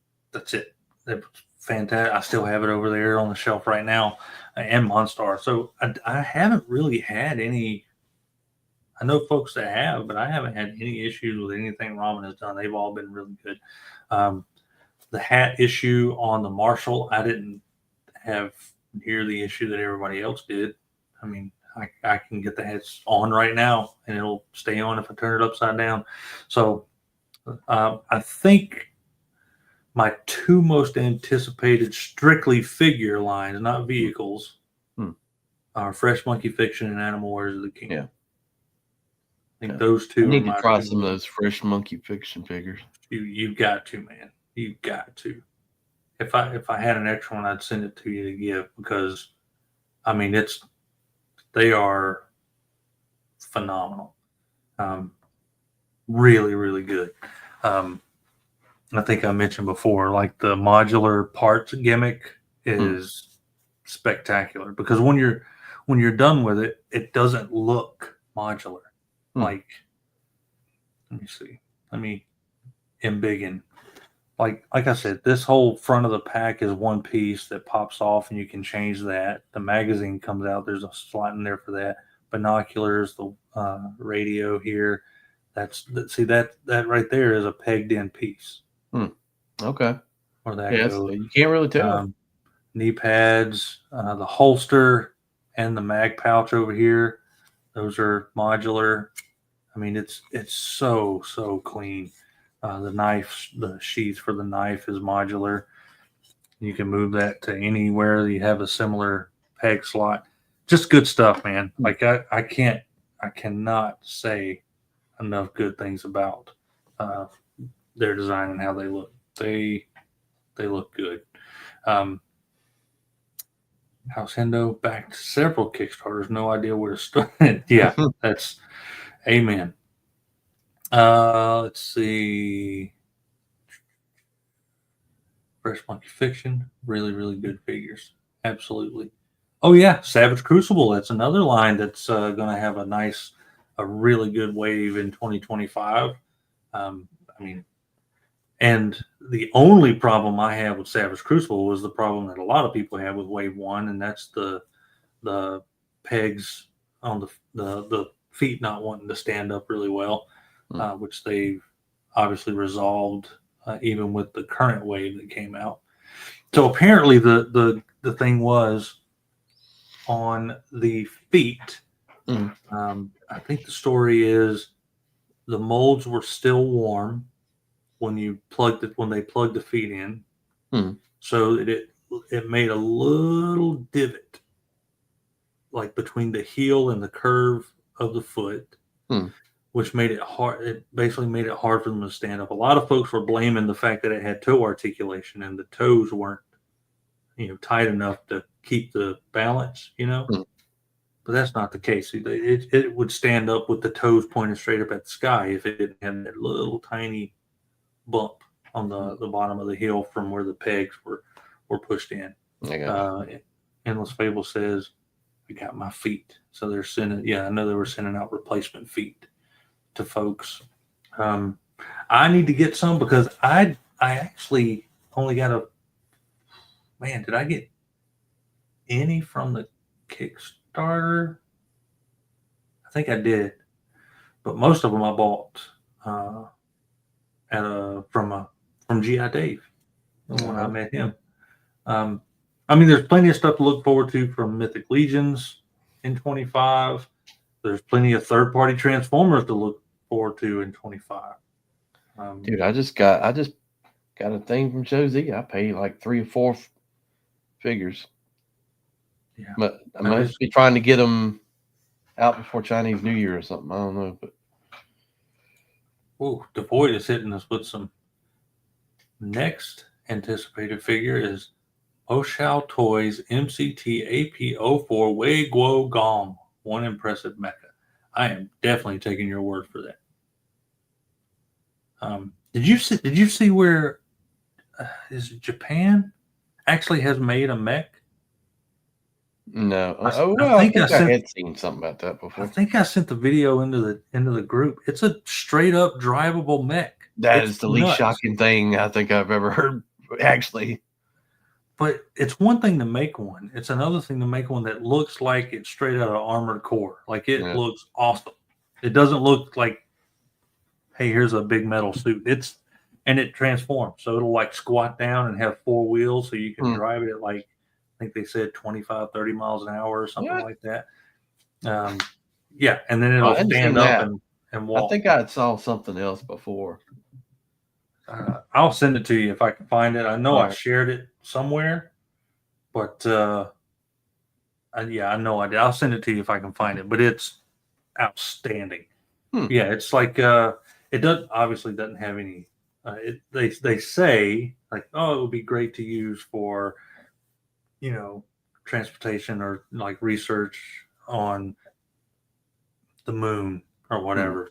it. That's fantastic. I still have it over there on the shelf right now, and Monstar. So I haven't really had any. I know folks that have, but I haven't had any issues with anything Ramen has done. They've all been really good. The hat issue on the Marshall, I didn't have near the issue that everybody else did. I mean, I can get the hats on right now, and it'll stay on if I turn it upside down. So I think my two most anticipated strictly figure lines, not vehicles, are Fresh Monkey Fiction and Animal Warriors of the King. Yeah. I think those two. I need to try some of those Fresh Monkey Fiction figures. You've got to, man. You've got to. If I had an extra one, I'd send it to you to give, because I mean they are phenomenal. Really, really good. I think I mentioned before, like the modular parts gimmick is spectacular, because when you're done with it, it doesn't look modular. Like, let me see. Let me embiggen. Like I said, this whole front of the pack is one piece that pops off, and you can change that. The magazine comes out. There's a slot in there for that. Binoculars, the radio here. That right there is a pegged in piece. Okay. Where that goes. You can't really tell. Knee pads, the holster, and the mag pouch over here. Those are modular. I mean, it's so clean. The knife, the sheath for the knife is modular. You can move that to anywhere you have a similar peg slot. Just good stuff, man. Like I cannot say enough good things about their design and how they look. They look good. House Hendo backed several Kickstarters. No idea where to start. Yeah, that's amen. Let's see. Fresh Monkey Fiction. Really, really good figures. Absolutely. Oh, yeah. Savage Crucible. That's another line that's going to have a nice a really good wave in 2025. I mean, and the only problem I have with Savage Crucible was the problem that a lot of people have with Wave One, and that's the pegs on the feet not wanting to stand up really well, which they've obviously resolved even with the current wave that came out. So apparently the thing was on the feet. I think the story is the molds were still warm when they plugged the feet in, so it made a little divot like between the heel and the curve of the foot, which made it hard. It basically made it hard for them to stand up. A lot of folks were blaming the fact that it had toe articulation and the toes weren't, tight enough to keep the balance, But that's not the case. It would stand up with the toes pointed straight up at the sky if it didn't have that little tiny bump on the bottom of the heel from where the pegs were pushed in. Endless Fable says, I got my feet. So they're sending, I know they were sending out replacement feet to folks. I need to get some because I actually only got did I get any from the Kickstarter? I think I did, but most of them I bought from GI Dave when I met him. There's plenty of stuff to look forward to from Mythic Legions in 25. There's plenty of third-party Transformers to look forward to in 25. Dude, I just got a thing from Show Z. I paid like 3 or 4 figures. Yeah, but I must be trying to get them out before Chinese New Year or something. I don't know, but Devoid is hitting us with some. Next anticipated figure is Oshao Toys MCT AP04 Wei Guo Gong. One impressive mecha. I am definitely taking your word for that. Did you see where is it Japan actually has made a mech? No. I think I had seen something about that before. I think I sent the video into the group. It's a straight up drivable mech. That is the least shocking thing I think I've ever heard, actually. But it's one thing to make one. It's another thing to make one that looks like it's straight out of Armored Core. Like it looks awesome. It doesn't look like, hey, here's a big metal suit. And it transforms. So it'll like squat down and have 4 wheels so you can drive it at like, I think they said 25, 30 miles an hour or something like that. And then it'll stand up and walk. I think I saw something else before. I'll send it to you if I can find it. I know I shared it somewhere, but I know I did. I'll send it to you if I can find it. But it's outstanding. Yeah, it's like it obviously doesn't have any. They say like, oh, it would be great to use for, transportation or like research on the moon or whatever.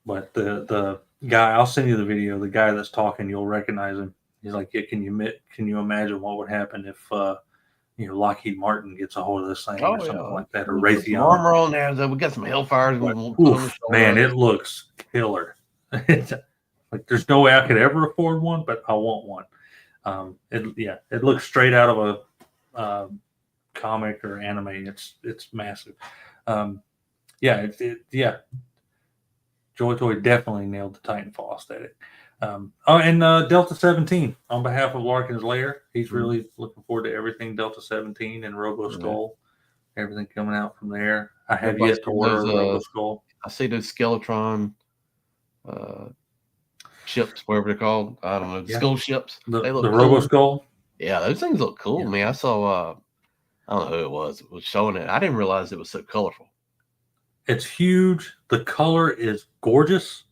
But the guy, I'll send you the video. The guy that's talking, you'll recognize him. He's like, yeah, can you imagine what would happen if Lockheed Martin gets a hold of this thing or something like that, or Raytheon? Armor on there. We got some Hellfires. Man, it looks killer. Like there's no way I could ever afford one, but I want one. It looks straight out of a comic or anime. It's massive. Joy Toy definitely nailed the Titanfall aesthetic. And Delta 17 on behalf of Larkin's Lair. He's really looking forward to everything Delta 17 and Robo Skull. Everything coming out from there. I have yet to order Robo Skull. I see those Skeletron ships, whatever they're called. I don't know. The skull ships. They look cool. Robo Skull? Yeah, those things look cool. Yeah. Man, I saw, I don't know who it was showing it. I didn't realize it was so colorful. It's huge. The color is gorgeous.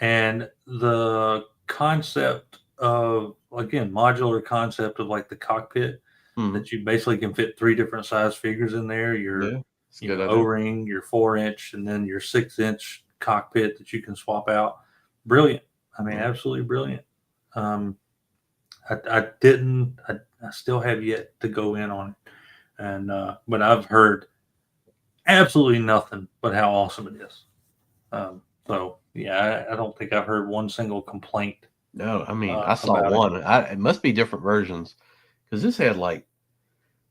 And the concept of, again, modular concept of like the cockpit that you basically can fit 3 different size figures in there. Your O-ring, your 4-inch, and then your 6-inch cockpit that you can swap out. Brilliant. I mean, absolutely brilliant. I still have yet to go in on it. And, but I've heard absolutely nothing but how awesome it is. So yeah, I don't think I've heard one single complaint No, I mean, I saw about it. one. It must be different versions because this had like,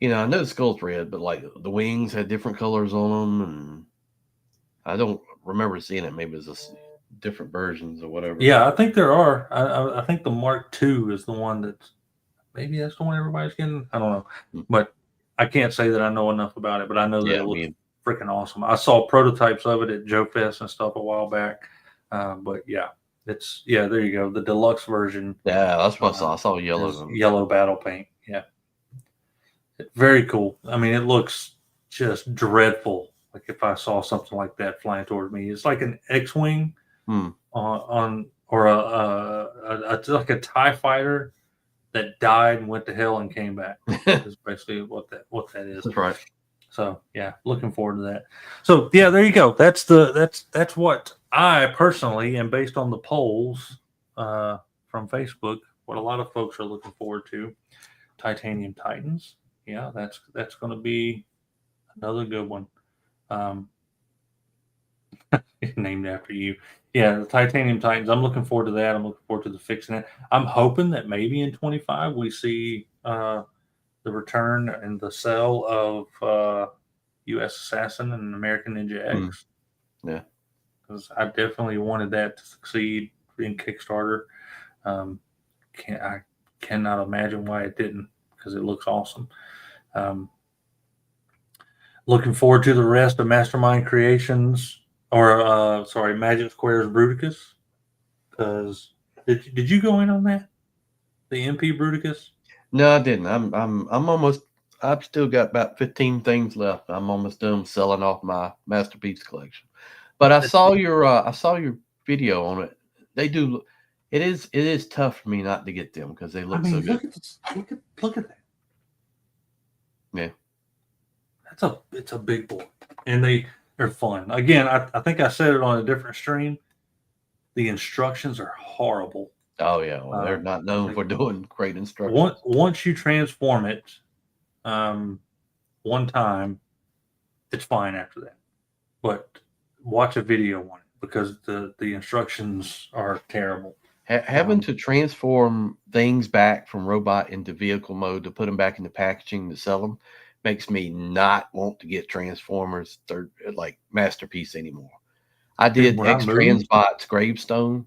I know the skull's red, but like the wings had different colors on them, and I don't remember seeing it. Maybe it's just different versions or whatever. Yeah, I think there are. I think the Mark II is the one that's maybe that's the one everybody's getting. I don't know, Hmm. but I can't say that I know enough about it. But I know that Yeah, it I looks mean, freaking awesome. I saw prototypes of it at Joe Fest and stuff a while back. But yeah, there you go. The deluxe version yeah, that's what I saw. I saw is yellow. yellow battle paint. Yeah, very cool. I mean, it looks just dreadful. Like if I saw something like that flying toward me, it's like an X-wing Hmm. on or like a TIE fighter that died and went to hell and came back. Is basically what that is. That's right. So yeah, looking forward to that. So yeah, there you go. That's what I personally, and based on the polls from Facebook, what a lot of folks are looking forward to. Titanium Titans. Yeah, that's going to be another good one. Um, named after you. Yeah, the Titanium Titans. I'm looking forward to that. I'm looking forward to the fixing it. I'm hoping that maybe in 25 we see the return and the sale of U.S. Assassin and American Ninja Hmm. X, Yeah. because I definitely wanted that to succeed in Kickstarter. Um, I cannot imagine why it didn't, because it looks awesome. Um, Looking forward to the rest of Mastermind Creations, or sorry, Magic Square's Bruticus. Because did you go in on that? The MP Bruticus? No, I didn't. I'm almost. I've still got about 15 things left. I'm almost done selling off my masterpiece collection. But I saw your video on it. They do. It is tough for me not to get them because they I look so mean, good. look at that. Yeah. It's a big boy, and they're fun. Again, I think I said it on a different stream. The instructions are horrible. Oh yeah. Well, they're not known Like for doing great instructions. once you transform it, um, one time, it's fine after that. But watch a video on it, because the instructions are terrible. Having to transform things back from robot into vehicle mode to put them back into packaging to sell them makes me not want to get Transformers third like masterpiece anymore. I Dude, did when I X moved, Transbot's gravestone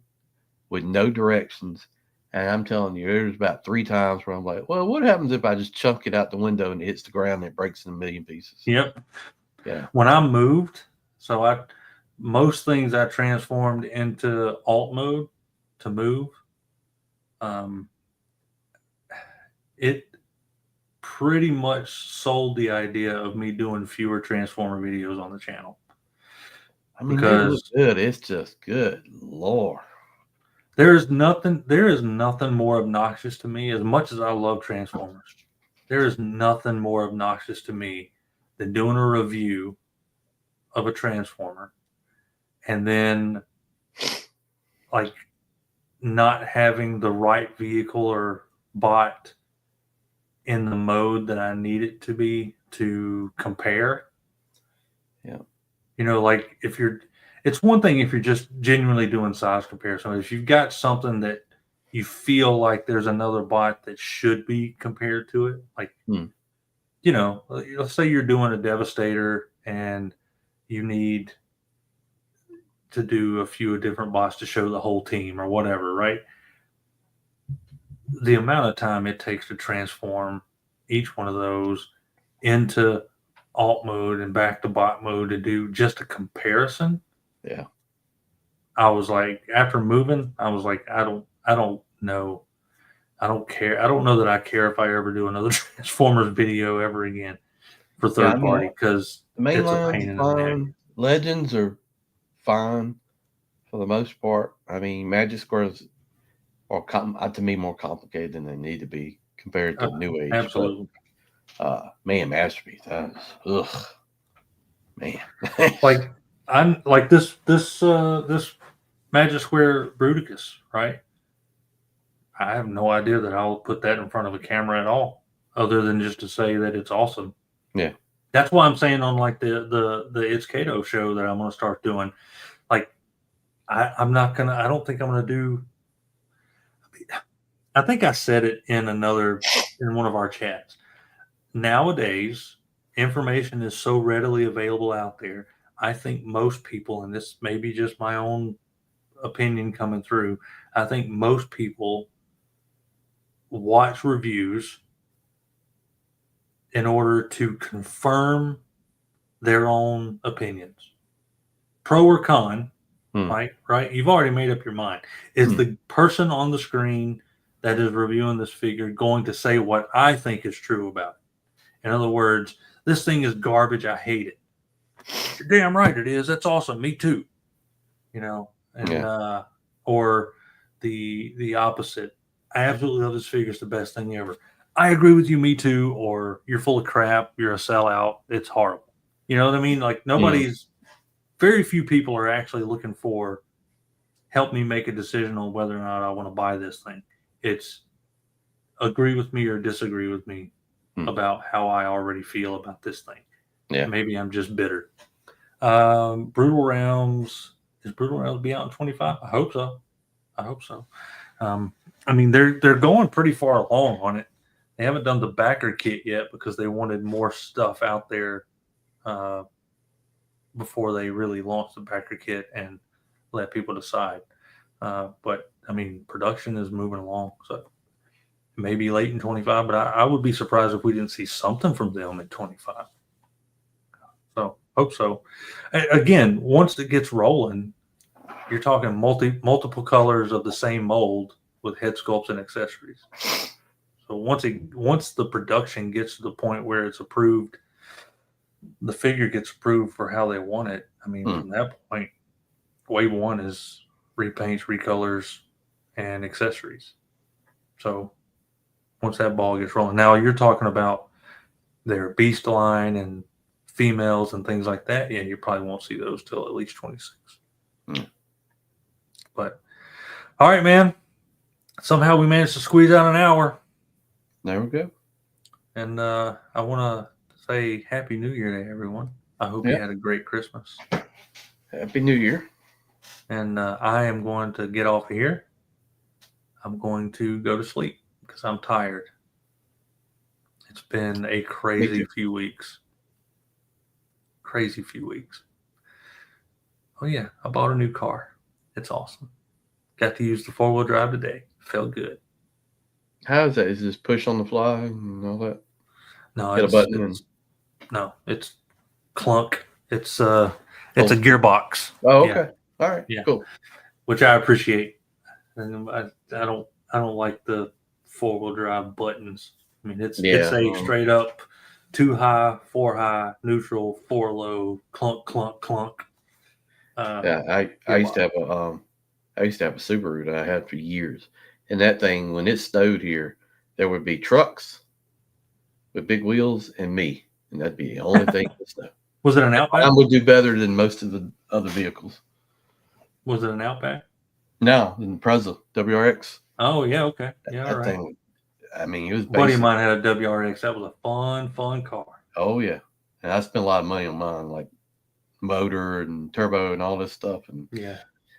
with no directions, and I'm telling you, there's about 3 times where I'm like, "Well, what happens if I just chunk it out the window and it hits the ground and it breaks in a million pieces?" yep. Yeah, When I moved, so I most things I transformed into alt mode to move. Um, it pretty much sold the idea of me doing fewer Transformer videos on the channel, I mean they look because good. It's just good, Lord. there is nothing more obnoxious to me, as much as I love Transformers. There is nothing more obnoxious to me than doing a review of a Transformer and then, like, not having the right vehicle or bot in the mode that I need it to be to compare. Yeah. Like, it's one thing if you're just genuinely doing size comparison. If you've got something that you feel like there's another bot that should be compared to it, like, Hmm. let's say you're doing a Devastator and you need to do a few different bots to show the whole team or whatever, right? The amount of time it takes to transform each one of those into alt mode and back to bot mode to do just a comparison. Yeah. I was like, after moving, I was like, I don't know. I don't care. I don't know that I care if I ever do another Transformers video ever again for Yeah. I third mean, party, because the main it's a lines pain are in the neck. fine. Legends are fine for the most part. I mean, Magic Squares are to me more complicated than they need to be compared to New Age. But Absolutely. man, masterpiece. Ugh, man. Like, I'm like this Magic Square Bruticus, right? I have no idea that I'll put that in front of a camera at all, other than just to say that it's awesome. Yeah. That's why I'm saying on like the It's Cato show that I'm going to start doing. Like, I'm not gonna. I don't think I'm going to do. I think I said it in one of our chats. Nowadays, information is so readily available out there. I think most people, and this may be just my own opinion coming through, I think most people watch reviews in order to confirm their own opinions, pro or con. Right. You've already made up your mind. Is the person on the screen that is reviewing this figure going to say what I think is true about it? In other words, this thing is garbage. I hate it. You're damn right it is. That's awesome. Me too. Or the opposite. I absolutely love this figure. It's the best thing ever. I agree with you. Me too. Or you're full of crap. You're a sellout. It's horrible. You know what I mean? Like very few people are actually looking for help me make a decision on whether or not I want to buy this thing. It's agree with me or disagree with me about how I already feel about this thing. Yeah. Maybe I'm just bitter. Brutal Realms. Is Brutal Realms be out in 25? I hope so. I mean, they're going pretty far along on it. They haven't done the backer kit yet because they wanted more stuff out there before they really launched the backer kit and let people decide. But I mean, production is moving along, so maybe late in 25. But I would be surprised if we didn't see something from them in 25. So hope so. Again, once it gets rolling, you're talking multiple colors of the same mold with head sculpts and accessories. So once the production gets to the point where it's approved, the figure gets approved for how they want it. I mean, from that point, wave one is repaints, recolors, and accessories. So once that ball gets rolling, now you're talking about their beast line and females and things like that. Yeah, you probably won't see those till at least 26. But all right, man. Somehow we managed to squeeze out an hour. There we go. And I want to say Happy New Year to everyone. I hope you had a great Christmas. Happy New Year. And I am going to get off of here. I'm going to go to sleep because I'm tired. It's been a crazy few weeks. Oh, yeah. I bought a new car. It's awesome. Got to use the 4-wheel drive today. Felt good. How is that? Is this push on the fly and all that? No, it's clunk. It's a gearbox. Oh, okay. All right. Yeah. Cool. Which I appreciate. And I don't like the 4-wheel drive buttons. I mean, it's a straight up 2 high, 4 high, neutral, 4 low, clunk, clunk, clunk. I used to have a Subaru that I had for years, and that thing, when it snowed here, there would be trucks with big wheels and me, and that'd be the only thing that snow. Was it an Outback? I would do better than most of the other vehicles. Was it an Outback? No, in Impreza WRX. Oh yeah, okay, yeah, that right. Thing, I mean, it was. A buddy of mine had a WRX. That was a fun car. Oh yeah, and I spent a lot of money on mine, like motor and turbo and all this stuff, and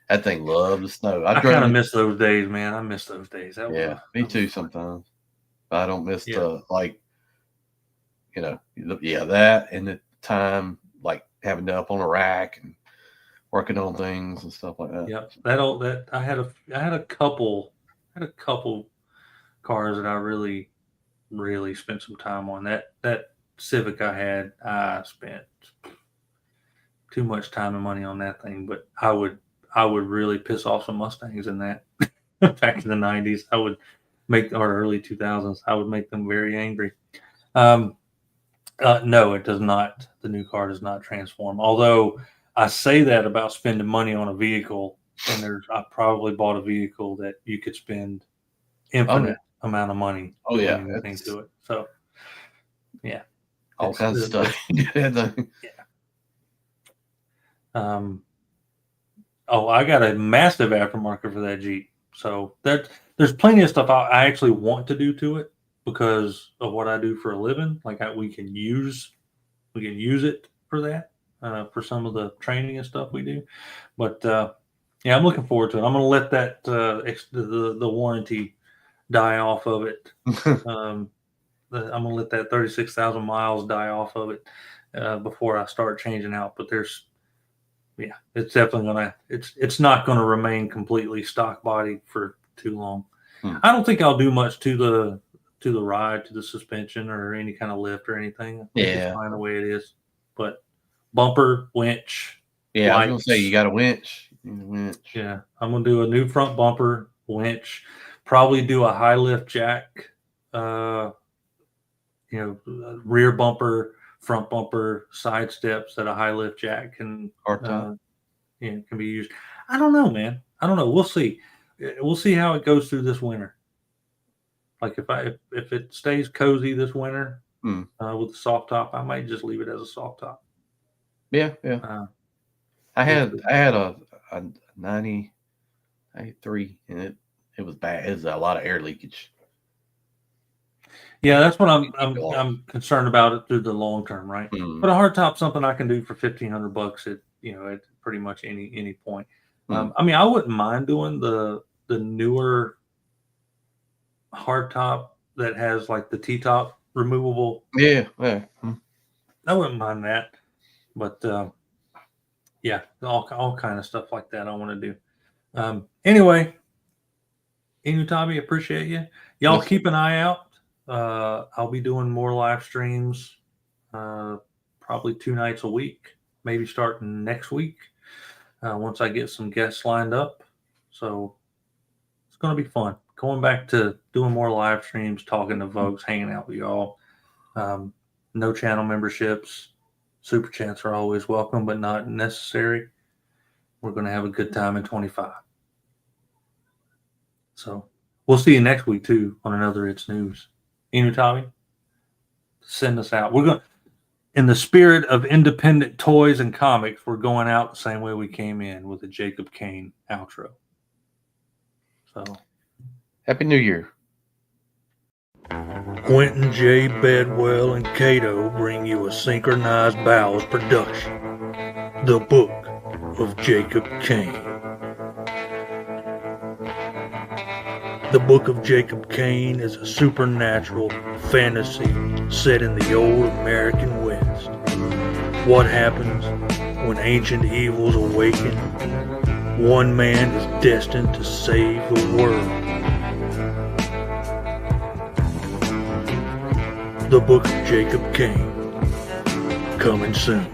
that thing loved the snow. I kind of miss those days, man. I miss those days. Me too sometimes. But I don't miss the that and the time like having to up on a rack and working on things and stuff like that. Yep. I had a couple cars that I really, really spent some time on. That Civic I spent too much time and money on that thing, but I would really piss off some Mustangs in that back in the 90s. I would or early 2000s. I would make them very angry. No, it does not. The new car does not transform. Although I say that about spending money on a vehicle, and I probably bought a vehicle that you could spend infinite amount of money into it. So yeah, all kinds of stuff. I got a massive aftermarket for that Jeep. So there's plenty of stuff I actually want to do to it because of what I do for a living. Like we can use we can use it for that, for some of the training and stuff we do. But yeah, I'm looking forward to it. I'm going to let that the warranty die off of it. I'm going to let that 36,000 miles die off of it before I start changing out. But it's definitely it's not going to remain completely stock body for too long. I don't think I'll do much to the ride, to the suspension, or any kind of lift or anything. I think it's fine the way it is. But bumper, winch. Yeah, I was gonna say you got a winch. Yeah, I'm gonna do a new front bumper, winch, probably do a high lift jack, rear bumper, front bumper, side steps that a high lift jack can can be used. I don't know, man. I don't know. We'll see. We'll see how it goes through this winter. Like if it stays cozy this winter with the soft top, I might just leave it as a soft top. Yeah. I had a 93, and it was bad. It was a lot of air leakage. Yeah, that's what I'm concerned about it through the long term, right? But a hard top, something I can do for $1,500 at pretty much any point. I mean, I wouldn't mind doing the newer hard top that has like the T-top removable. Yeah. I wouldn't mind that, but yeah, all kind of stuff like that I want to do. Anyway, Enewtabie, appreciate you. Y'all keep an eye out. I'll be doing more live streams, probably 2 nights a week, maybe starting next week, once I get some guests lined up. So it's going to be fun. Going back to doing more live streams, talking to folks, hanging out with y'all. No channel memberships. Super chats are always welcome, but not necessary. We're going to have a good time in 25. So we'll see you next week, too, on another It's News. Enewtabie, send us out. We're going, in the spirit of independent toys and comics, we're going out the same way we came in, with a Jacob Kane outro. So, Happy New Year. Quentin J. Bedwell and Cato bring you a Synchronized Bowels production, The Book of Jacob Kane. The Book of Jacob Kane is a supernatural fantasy set in the old American West. What happens when ancient evils awaken? One man is destined to save the world. The Book of Jacob Kane, coming soon.